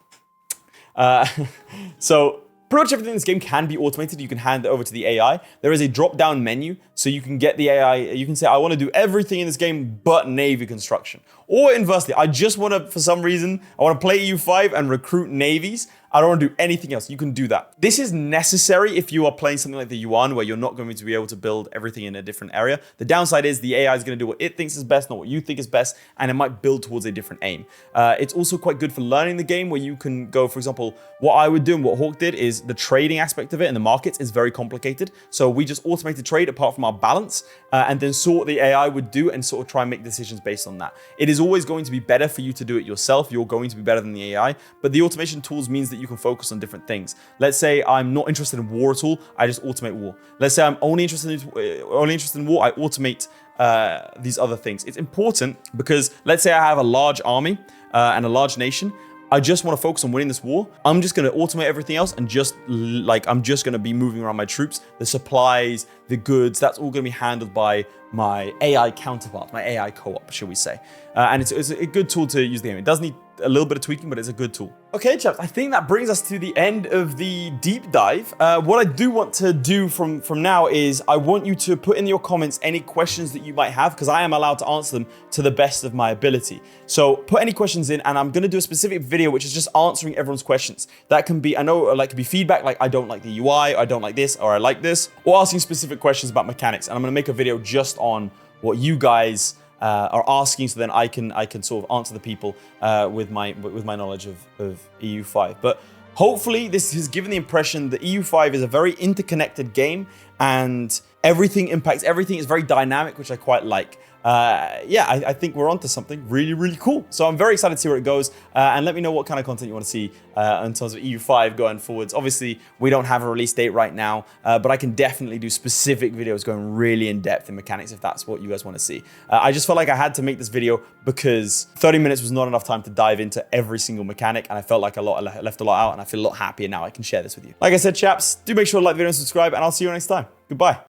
So pretty much everything in this game can be automated. You can hand it over to the AI. There is a drop-down menu, so you can get the AI. You can say, I want to do everything in this game but navy construction. Or inversely, I just want to, for some reason, I want to play EU5 and recruit navies. I don't want to do anything else. You can do that. This is necessary if you are playing something like the Yuan, where you're not going to be able to build everything in a different area. The downside is the AI is going to do what it thinks is best, not what you think is best, and it might build towards a different aim. It's also quite good for learning the game, where you can go, for example, what I would do and what Hawk did is the trading aspect of it, and the markets is very complicated. So we just automated trade apart from our balance, and then saw what the AI would do and sort of try and make decisions based on that. It is always going to be better for you to do it yourself. You're going to be better than the AI, but the automation tools means that you can focus on different things. Let's say I'm not interested in war at all, I just automate war. Let's say I'm only interested in war, I automate these other things. It's important because let's say I have a large army and a large nation. I just want to focus on winning this war. I'm just going to automate everything else and I'm just going to be moving around my troops, the supplies, the goods. That's all going to be handled by my AI counterpart, my AI co-op, shall we say. And it's a good tool to use the game. It does need a little bit of tweaking, but it's a good tool. Okay, chaps, I think that brings us to the end of the deep dive. What I do want to do from now is I want you to put in your comments any questions that you might have, because I am allowed to answer them to the best of my ability. So put any questions in, and I'm going to do a specific video which is just answering everyone's questions. That can be, I know, like, could be feedback, like I don't like the UI, I don't like this, or I like this, or asking specific questions about mechanics. And I'm going to make a video just on what you guys are asking, so then I can sort of answer the people with my knowledge of EU5. But hopefully this has given the impression that EU5 is a very interconnected game, and everything impacts everything. It's very dynamic, which I quite like. Yeah, I think we're onto something really, really cool. So I'm very excited to see where it goes, and let me know what kind of content you want to see in terms of EU5 going forwards. Obviously, we don't have a release date right now, but I can definitely do specific videos going really in depth in mechanics if that's what you guys want to see. I just felt like I had to make this video because 30 minutes was not enough time to dive into every single mechanic, and I felt like I left a lot out, and I feel a lot happier now I can share this with you. Like I said, chaps, do make sure to like the video and subscribe, and I'll see you next time. Goodbye.